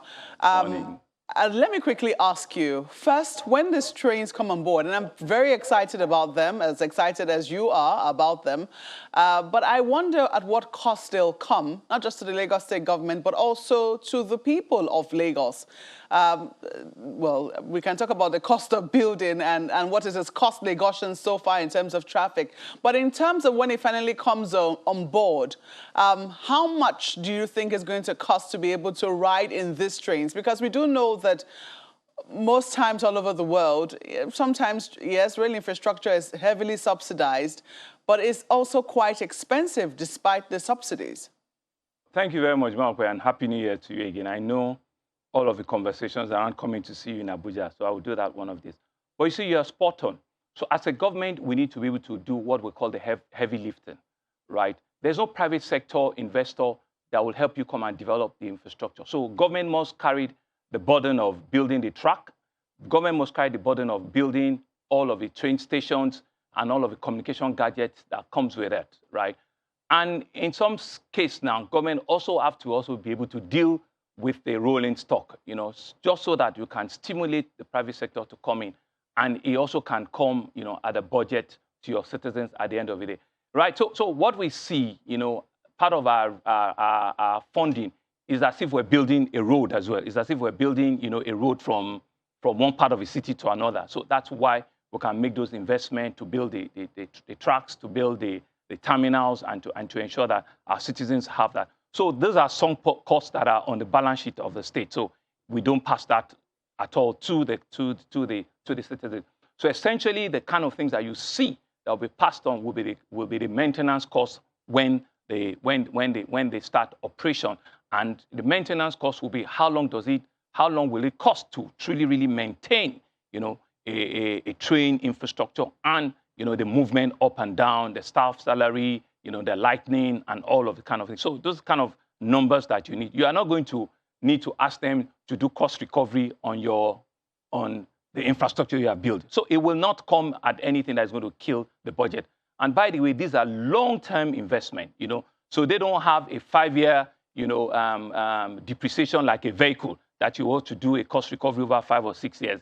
Let me quickly ask you, first, when these trains come on board, and I'm very excited about them, as excited as you are about them, but I wonder at what cost they'll come, not just to the Lagos State government, but also to the people of Lagos. Well, we can talk about the cost of building and what it has cost Lagosians so far in terms of traffic. But in terms of when it finally comes on board, how much do you think is going to cost to be able to ride in these trains? Because we do know that most times all over the world, sometimes, yes, rail infrastructure is heavily subsidized, but it's also quite expensive despite the subsidies. Thank you very much, Mark, and Happy New Year to you again. I know all of the conversations around coming to see you in Abuja, so I will do that one of these. But you see, you're spot on. So as a government, we need to be able to do what we call the heavy lifting, right? There's no private sector investor that will help you come and develop the infrastructure. So government must carry the burden of building the track. Government must carry the burden of building all of the train stations and all of the communication gadgets that comes with it, right? And in some case now, government also have to be able to deal with the rolling stock, you know, just so that you can stimulate the private sector to come in. And it also can come, you know, at a budget to your citizens at the end of the day, right? So what we see, you know, part of our funding is as if we're building a road as well. It's as if we're building, you know, a road from one part of the city to another. So that's why we can make those investments to build the tracks, to build the terminals, and to ensure that our citizens have that. So those are some costs that are on the balance sheet of the state. So we don't pass that at all to the citizens. So essentially, the kind of things that you see that will be passed on will be the maintenance costs when they start operation, and the maintenance cost will be how long will it cost to truly really maintain, a train infrastructure and the movement up and down, the staff salary, the lighting and all of the kind of things. So those kind of numbers that you need. You are not going to need to ask them to do cost recovery on the infrastructure you have built. So it will not come at anything that is going to kill the budget. And by the way, these are long-term investment, so they don't have a 5-year, depreciation like a vehicle that you ought to do a cost recovery over 5 or 6 years.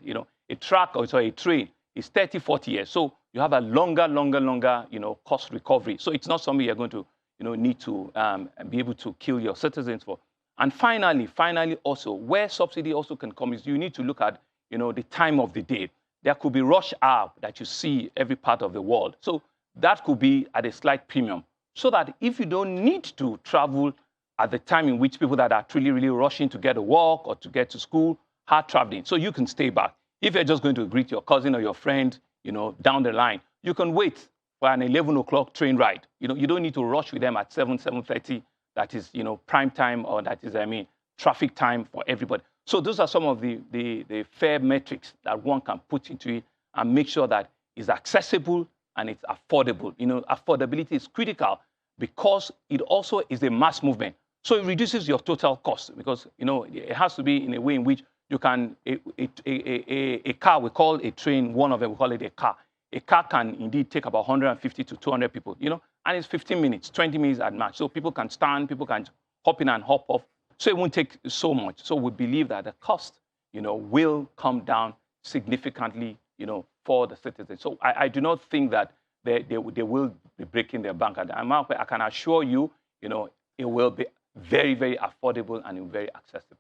A truck or a train is 30, 40 years. So you have a longer, cost recovery. So it's not something you're going to, need to be able to kill your citizens for. And finally, also, where subsidy also can come is you need to look at, the time of the day. There could be rush hour that you see every part of the world. So that could be at a slight premium. So that if you don't need to travel at the time in which people that are truly, really rushing to get to work or to get to school are traveling, so you can stay back. If you're just going to greet your cousin or your friend, down the line, you can wait for an 11 o'clock train ride. You don't need to rush with them at 7:30. That is, prime time, or that is, traffic time for everybody. So those are some of the fair metrics that one can put into it and make sure that it's accessible and it's affordable. Affordability is critical because it also is a mass movement. So it reduces your total cost because, it has to be in a way in which you can, a car, we call a train, one of them, we call it a car. A car can indeed take about 150 to 200 people, and it's 15 minutes, 20 minutes at max. So people can stand, people can hop in and hop off. So it won't take so much. So we believe that the cost, will come down significantly, for the citizens. So I do not think that they will be breaking their bank. I can assure you, it will be very, very affordable and very accessible.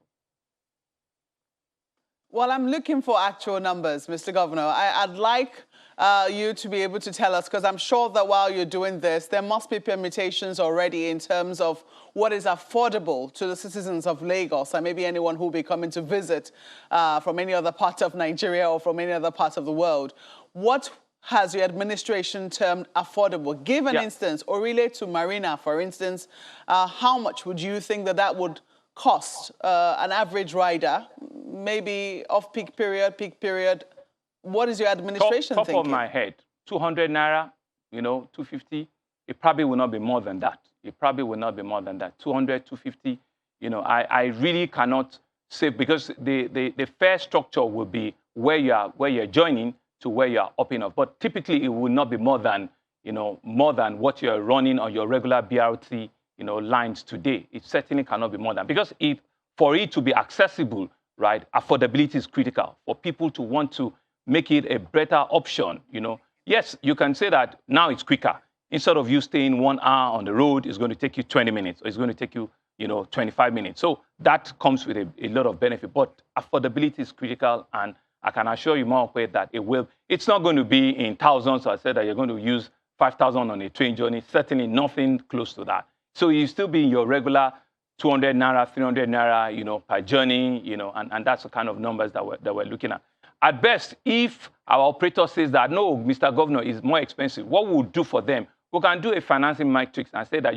Well, I'm looking for actual numbers, Mr. Governor. I'd like you to be able to tell us, because I'm sure that while you're doing this, there must be permutations already in terms of what is affordable to the citizens of Lagos and maybe anyone who will be coming to visit from any other part of Nigeria or from any other part of the world. What has your administration termed affordable? Give an instance, or relate to Marina, for instance. How much would you think that would cost an average rider, maybe off-peak period, peak period? What is your administration thinking? Top of my head, 200 naira, 250. It probably will not be more than that. 200, 250. I really cannot say, because the fare structure will be where you're joining to where you're upping off. But typically, it will not be more than what you're running on your regular BRT lines today. It certainly cannot be more than, because for it to be accessible, right, affordability is critical for people to want to make it a better option. Yes, you can say that now it's quicker. Instead of you staying 1 hour on the road, it's going to take you 20 minutes, or it's going to take you, 25 minutes. So that comes with a lot of benefit, but affordability is critical, and I can assure you, Mawakwe, that it's not going to be in thousands. So I said that you're going to use 5,000 on a train journey, certainly nothing close to that. So you still be in your regular 200 naira, 300 naira, per journey, and that's the kind of numbers that we're looking at. At best, if our operator says that, no, Mr. Governor, is more expensive, what we'll do for them, we can do a financing matrix and say that,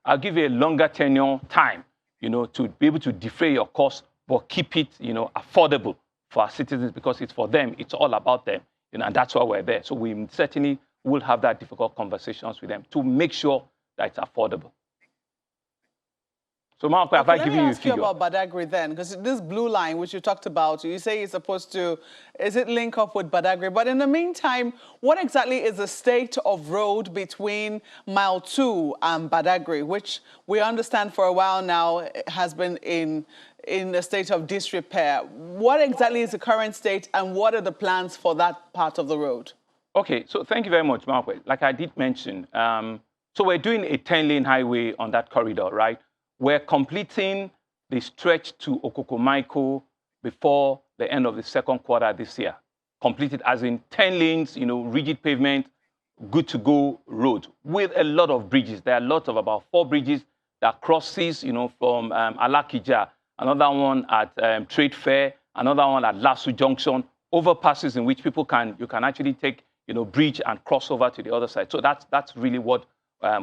I'll give you a longer tenure time, to be able to defray your costs, but keep it, affordable for our citizens, because it's for them, it's all about them, and that's why we're there. So we certainly will have that difficult conversations with them to make sure that it's affordable. So, Mark, have I given you a figure? Let me ask you about Badagry then, because this blue line, which you talked about, you say it's supposed to, is it link up with Badagry? But in the meantime, what exactly is the state of road between Mile 2 and Badagry, which we understand for a while now has been in a state of disrepair? What exactly is the current state, and what are the plans for that part of the road? Okay, so thank you very much, Mark. Like I did mention, so we're doing a 10-lane highway on that corridor, right? We're completing the stretch to Okokomaiko before the end of the second quarter this year. completed, as in 10 lanes, rigid pavement, good to go road with a lot of bridges. There are lots of about 4 bridges that crosses, from Alakija, another one at Trade Fair, another one at Lasu Junction, overpasses in which you can actually take, bridge and cross over to the other side. So that's really what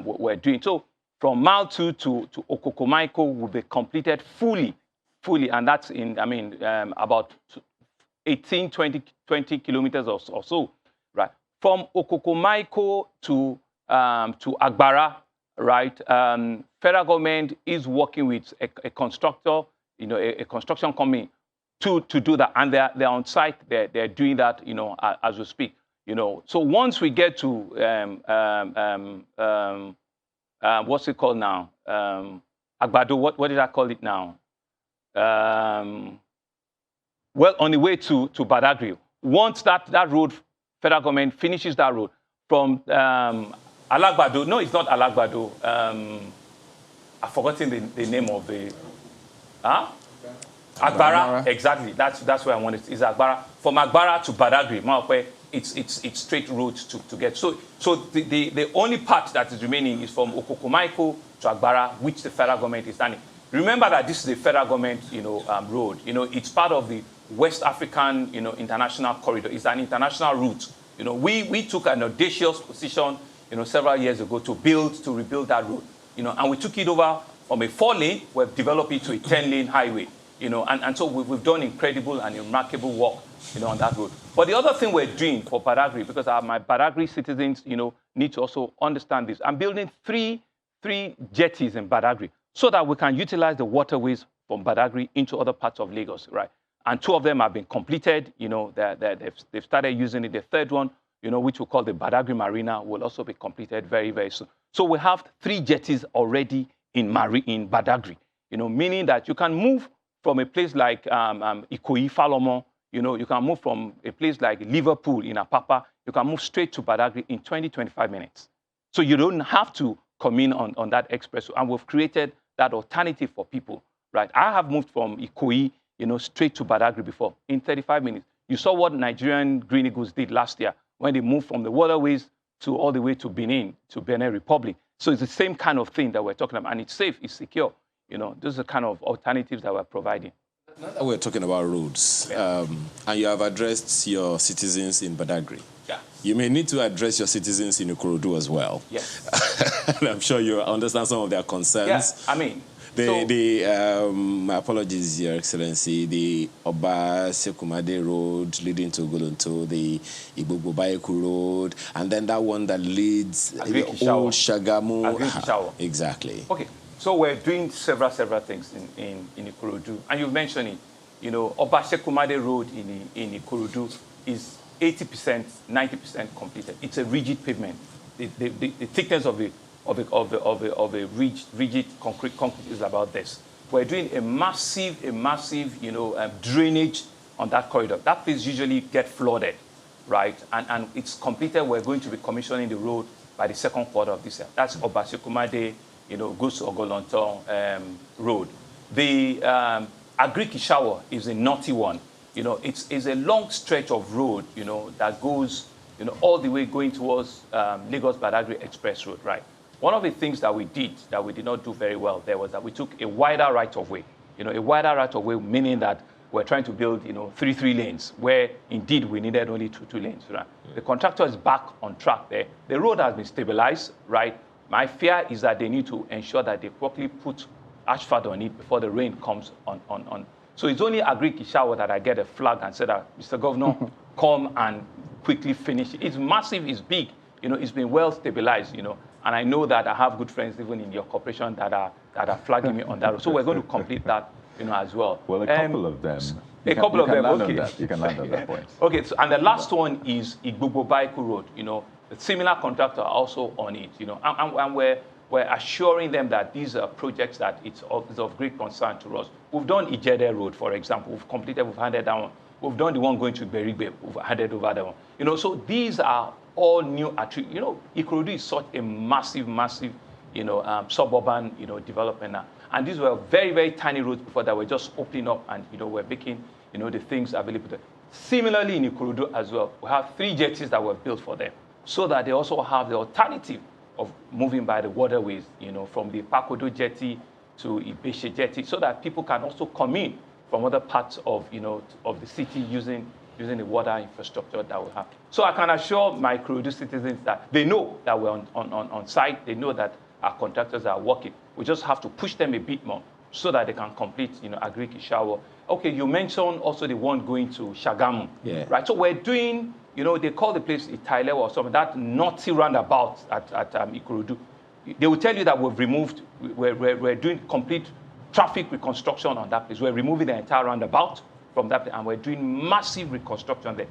we're doing. So from Mile 2 to Okokomaiko will be completed fully, and that's in, about 18, 20 kilometers or so, right? From Okokomaiko to Agbara, right? Federal government is working with a constructor, a construction company to do that, and they're on site. They're doing that, as we speak. So once we get to what's it called now? Agbado. What did I call it now? Well, on the way to Badagry. Once that road, federal government finishes that road from Alagbado. No, it's not Alagbado. I've forgotten the name of the. Agbara. Exactly. That's where I wanted. It's Agbara. From Agbara to Badagry, it's straight road to get. So the only part that is remaining is from Okokomaiko to Agbara, which the federal government is standing. Remember that this is a federal government, road. It's part of the West African, international corridor. It's an international route. We took an audacious position, several years ago to rebuild that road. And we took it over from a 4-lane, we've developed it to a 10-lane highway. And so we've done incredible and remarkable work, on that road. But the other thing we're doing for Badagry, because my Badagry citizens, need to also understand this. I'm building three jetties in Badagry so that we can utilize the waterways from Badagry into other parts of Lagos, right? And 2 of them have been completed. They've started using it. The third one, which we call the Badagry Marina, will also be completed very, very soon. So we have 3 jetties already in Badagry, meaning that you can move from a place like Ikoyi, Falomo, you can move from a place like Liverpool in Apapa, you can move straight to Badagry in 20-25 minutes. So you don't have to come in on that express. And we've created that alternative for people, right? I have moved from Ikoyi, straight to Badagry before in 35 minutes. You saw what Nigerian Green Eagles did last year when they moved from the waterways to all the way to Benin Republic. So it's the same kind of thing that we're talking about, and it's safe, it's secure. Those are the kind of alternatives that we're providing. Now that we're talking about roads, and you have addressed your citizens in Badagry, you may need to address your citizens in Ikorodu as well. Yes. And I'm sure you understand some of their concerns. Yeah, my apologies, Your Excellency, the Oba Sekumade Road leading to Golonto, the Igbogbobaiku Road, and then that one that leads the old Shagamu. Exactly. Okay. So we're doing several things in Ikorodu. And you've mentioned it. Oba Sekumade Road in Ikorodu is 80%, 90% completed. It's a rigid pavement. The thickness of a rigid concrete is about this. We're doing a massive drainage on that corridor. That place usually get flooded, right? And it's completed. We're going to be commissioning the road by the 2nd quarter of this year. That's Oba Sekumade, goes to Ogolonton Road. The Agric-Ishawa is a naughty one. It's a long stretch of road, that goes, all the way going towards Lagos-Badagry Express Road, right? One of the things that we did not do very well there was that we took a wider right-of-way. A wider right-of-way meaning that we're trying to build, 3 lanes, where indeed we needed only 2 lanes, right? The contractor is back on track there. The road has been stabilized, right? My fear is that they need to ensure that they properly put asphalt on it before the rain comes on. So it's only Agric-Ishawa that I get a flag and say that, Mr. Governor, come and quickly finish it. It's massive, it's big, it's been well stabilized, and I know that I have good friends even in your corporation that are flagging me on that road. So we're going to complete that, as well. Well, a couple of them. A couple of them, okay. You can land on that point. Okay, so, and the last one is Igbogbobaiku Road, a similar contractor also on it, and we're assuring them that these are projects that is of great concern to us. We've done Ijede Road, for example. We've completed, we've handed that one. We've done the one going to Berigbe, we've handed over that one. So these are all new attributes. Ikorodu is such a massive, suburban, development now. And these were very, very tiny roads before that were just opening up and, we're making, the things available. Similarly, in Ikorodu as well, we have 3 jetties that were built for them, so that they also have the alternative of moving by the waterways, from the Pakodo jetty to Ibeshe jetty, so that people can also come in from other parts of, of the city using the water infrastructure that we have. So I can assure my Ikorodu citizens that they know that we're on site, they know that our contractors are working. We just have to push them a bit more so that they can complete, Agric Ishawo. Okay, you mentioned also the one going to Shagamu, right? So we're doing, they call the place Itailewa or something, that naughty roundabout at Ikorodu. They will tell you that we're doing complete traffic reconstruction on that place. We're removing the entire roundabout from that place, and we're doing massive reconstruction there.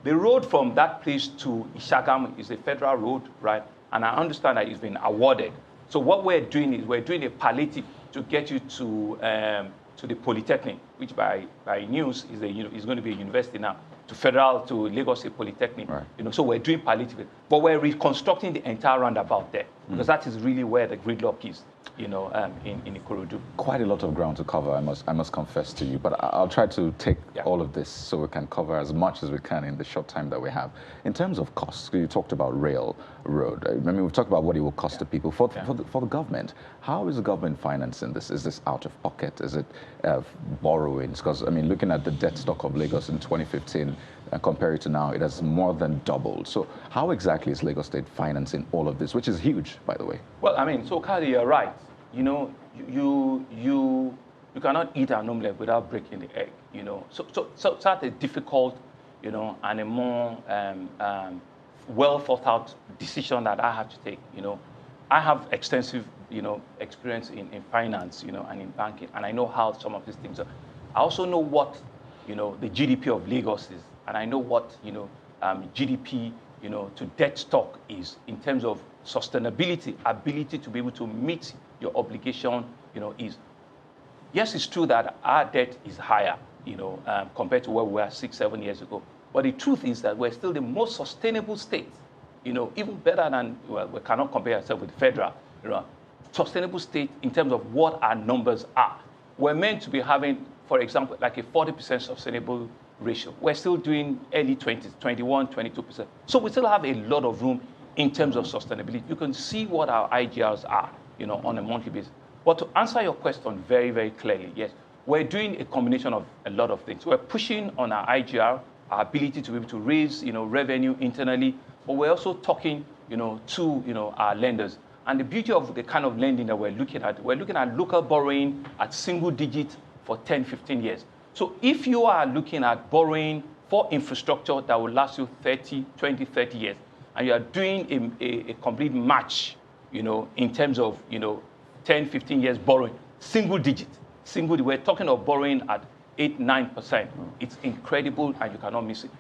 The road from that place to Ishagamu is a federal road, right? And I understand that it's been awarded. So what we're doing is we're doing a palliative to get you to the Polytechnic, which by news is going to be a university now, to Lagos State Polytechnic. Right. So we're doing palliative, but we're reconstructing the entire roundabout there, because that is really where the gridlock is, in Ikorodu. Quite a lot of ground to cover, I must confess to you, but I'll try to take all of this so we can cover as much as we can in the short time that we have. In terms of costs, you talked about rail, road. I mean, we've talked about what it will cost the people. For the government, how is the government financing this? Is this out of pocket? Is it borrowings? Because, I mean, looking at the debt stock of Lagos in 2015, compare it to now, it has more than doubled. So how exactly is Lagos State financing all of this, which is huge, by the way? Well, I mean, so Kali, you're right. You cannot eat an omelette without breaking the egg, So it's not a difficult, and a more well thought out decision that I have to take, I have extensive, experience in finance, and in banking, and I know how some of these things are. I also know what, the GDP of Lagos is, and I know what, GDP, to debt stock is in terms of sustainability, ability to be able to meet your obligation, is. Yes, it's true that our debt is higher, compared to where we were 6-7 years ago. But the truth is that we're still the most sustainable state, even better than, well, we cannot compare ourselves with the federal, sustainable state in terms of what our numbers are. We're meant to be having, for example, like a 40% sustainable ratio. We're still doing early 20s, 21, 22%. So we still have a lot of room in terms of sustainability. You can see what our IGRs are, on a monthly basis. But to answer your question very, very clearly, yes, we're doing a combination of a lot of things. We're pushing on our IGR, our ability to be able to raise, revenue internally, but we're also talking, to, our lenders. And the beauty of the kind of lending that we're looking at local borrowing at single digit for 10, 15 years. So if you are looking at borrowing for infrastructure that will last you 20, 30 years, and you are doing a complete match, in terms of, 10, 15 years borrowing, single digit, we're talking of borrowing at 8, 9%. It's incredible, and you cannot miss it.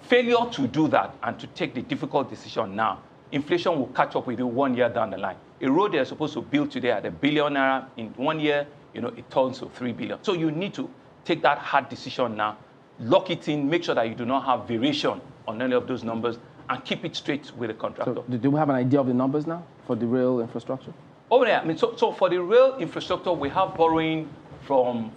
Failure to do that and to take the difficult decision now, inflation will catch up with you 1 year down the line. A road they're supposed to build today at $1 billion in 1 year, it turns to $3 billion. So you need to take that hard decision now, lock it in, make sure that you do not have variation on any of those numbers, and keep it straight with the contractor. So do we have an idea of the numbers now for the rail infrastructure? Oh yeah, I mean, so for the rail infrastructure, we have borrowing from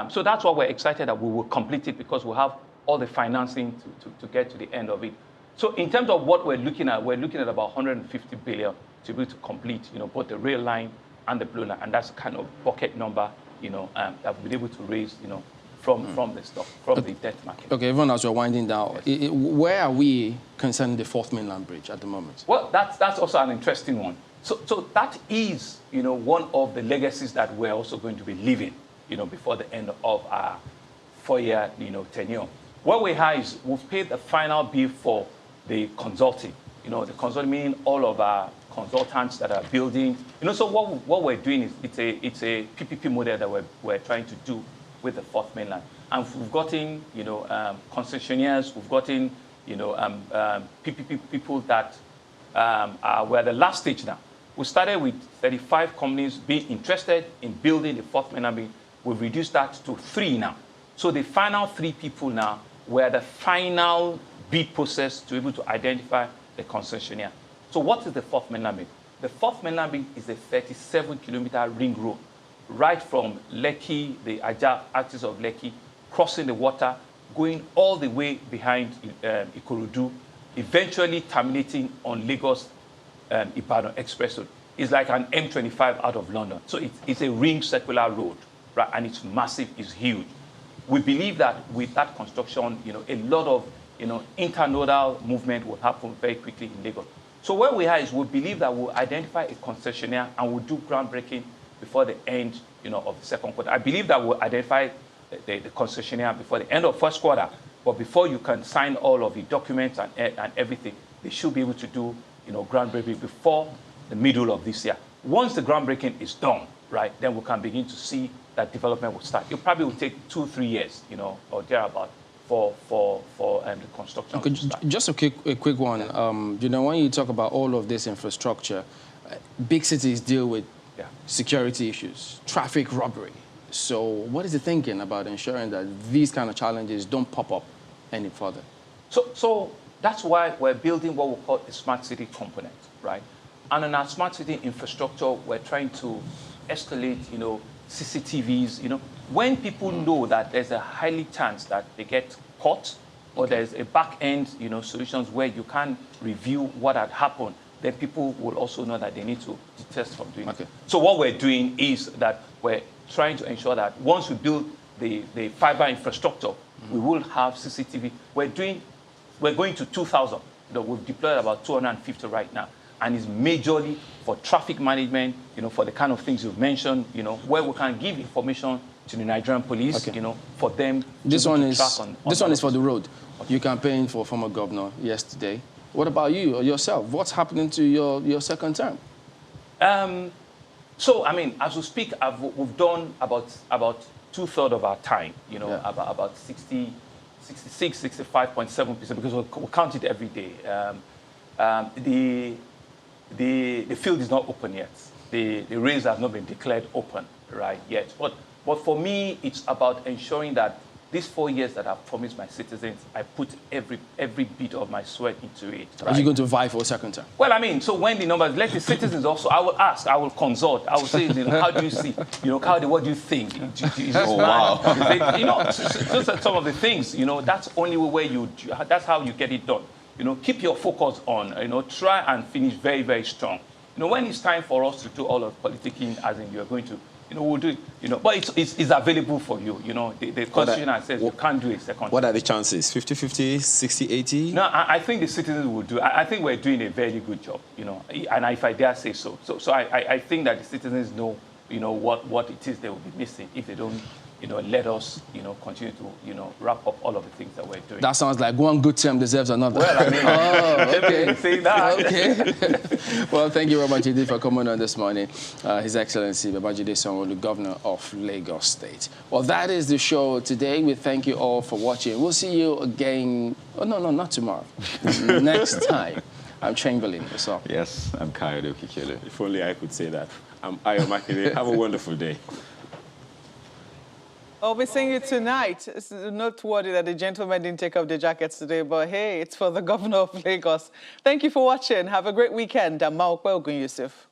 so that's why we're excited that we will complete it, because we have all the financing to get to the end of it. So in terms of what we're looking at about 150 billion to be able to complete, both the rail line and the blue line, and that's the kind of bucket number, that we've been able to raise, from the stock, from the debt market. Okay, even as you're winding down, yes. Where are we concerning the Fourth Mainland Bridge at the moment? Well, that's also an interesting one. So that is, one of the legacies that we're also going to be leaving, before the end of our 4-year, tenure. What we have is we've paid the final bill for the consulting. The consulting meaning all of our consultants that are building. So what we're doing is it's a PPP model that we're trying to do with the Fourth Mainland. And we've gotten, concessionaires, we've gotten, PPP people that we're at the last stage now. We started with 35 companies being interested in building the Fourth Mainland. We've reduced that to 3 now. So the final 3 people now were the final bid process to be able to identify the concessionaire. So what is the Fourth Mainland Bridge? The Fourth Mainland Bridge is a 37-kilometer ring road, right from Lekki, the Ajah axis of Lekki, crossing the water, going all the way behind Ikorodu, eventually terminating on Lagos Ibadan Express Road. It's like an M25 out of London. So it's a ring circular road, right? And it's massive, it's huge. We believe that with that construction, a lot of, internodal movement will happen very quickly in Lagos. So where we are is we believe that we'll identify a concessionaire and we'll do groundbreaking before the end, of the second quarter. I believe that we'll identify the concessionaire before the end of first quarter. But before you can sign all of the documents and everything, they should be able to do, groundbreaking before the middle of this year. Once the groundbreaking is done, right, then we can begin to see that development will start. It probably will take 2-3 years, or thereabout, for the construction to start. Just a quick one. When you talk about all of this infrastructure, big cities deal with security issues, traffic, robbery. So what is the thinking about ensuring that these kind of challenges don't pop up any further? So that's why we're building what we call a smart city component, right? And in our smart city infrastructure, we're trying to escalate, CCTVs, when people know that there's a highly chance that they get caught, or there's a back-end, solutions where you can review what had happened, then people will also know that they need to detest from doing it. So what we're doing is that we're trying to ensure that once we build the fiber infrastructure, we will have CCTV. We're going to 2,000. We've deployed about 250 right now. And it's majorly for traffic management, for the kind of things you've mentioned, where we can give information to the Nigerian police, for them this to one track is on This one is for the road. You campaigned for former governor yesterday. What about you or yourself? What's happening to your second term? So, as we speak, we've done about 2/3 of our time, about 66, 65.7%, because we count it every day. The field is not open yet. The race has not been declared open, right, yet. But for me, it's about ensuring that these 4 years that I've promised my citizens, I put every bit of my sweat into it. Right? Are you going to vie for a second term? Well, so when the numbers, let the citizens also, I will ask, I will consult, I will say, how do you see, what do you think? Wow. Those are some of the things, that's only way that's how you get it done. Keep your focus on, try and finish very, very strong. When it's time for us to do all of politicking, as in you're going to, we'll do it, but it's available for you, the constitution says you can't do a second. What are the chances? 50-50, 60-80? No, I think the citizens will do. I think we're doing a very good job, and if I dare say so. So I think that the citizens know, what it is they will be missing if they don't, let us, continue to, wrap up all of the things that we're doing. That sounds like one good term deserves another. Well, okay. Say that. Okay. Well, thank you, Babajide, for coming on this morning. His Excellency Babajide Sanwo-Olu, Governor of Lagos State. Well, that is the show today. We thank you all for watching. We'll see you again. Oh, no, not tomorrow. Next time. I'm Chamberlain. What's up? Yes, I'm Kayode Okikele. If only I could say that. I'm Ayo Makinde. Have a wonderful day. I'll be seeing you tonight. It's noteworthy that the gentlemen didn't take off their jackets today, but hey, it's for the governor of Lagos. Thank you for watching. Have a great weekend. I'm Maokwe Ogun Yusuf.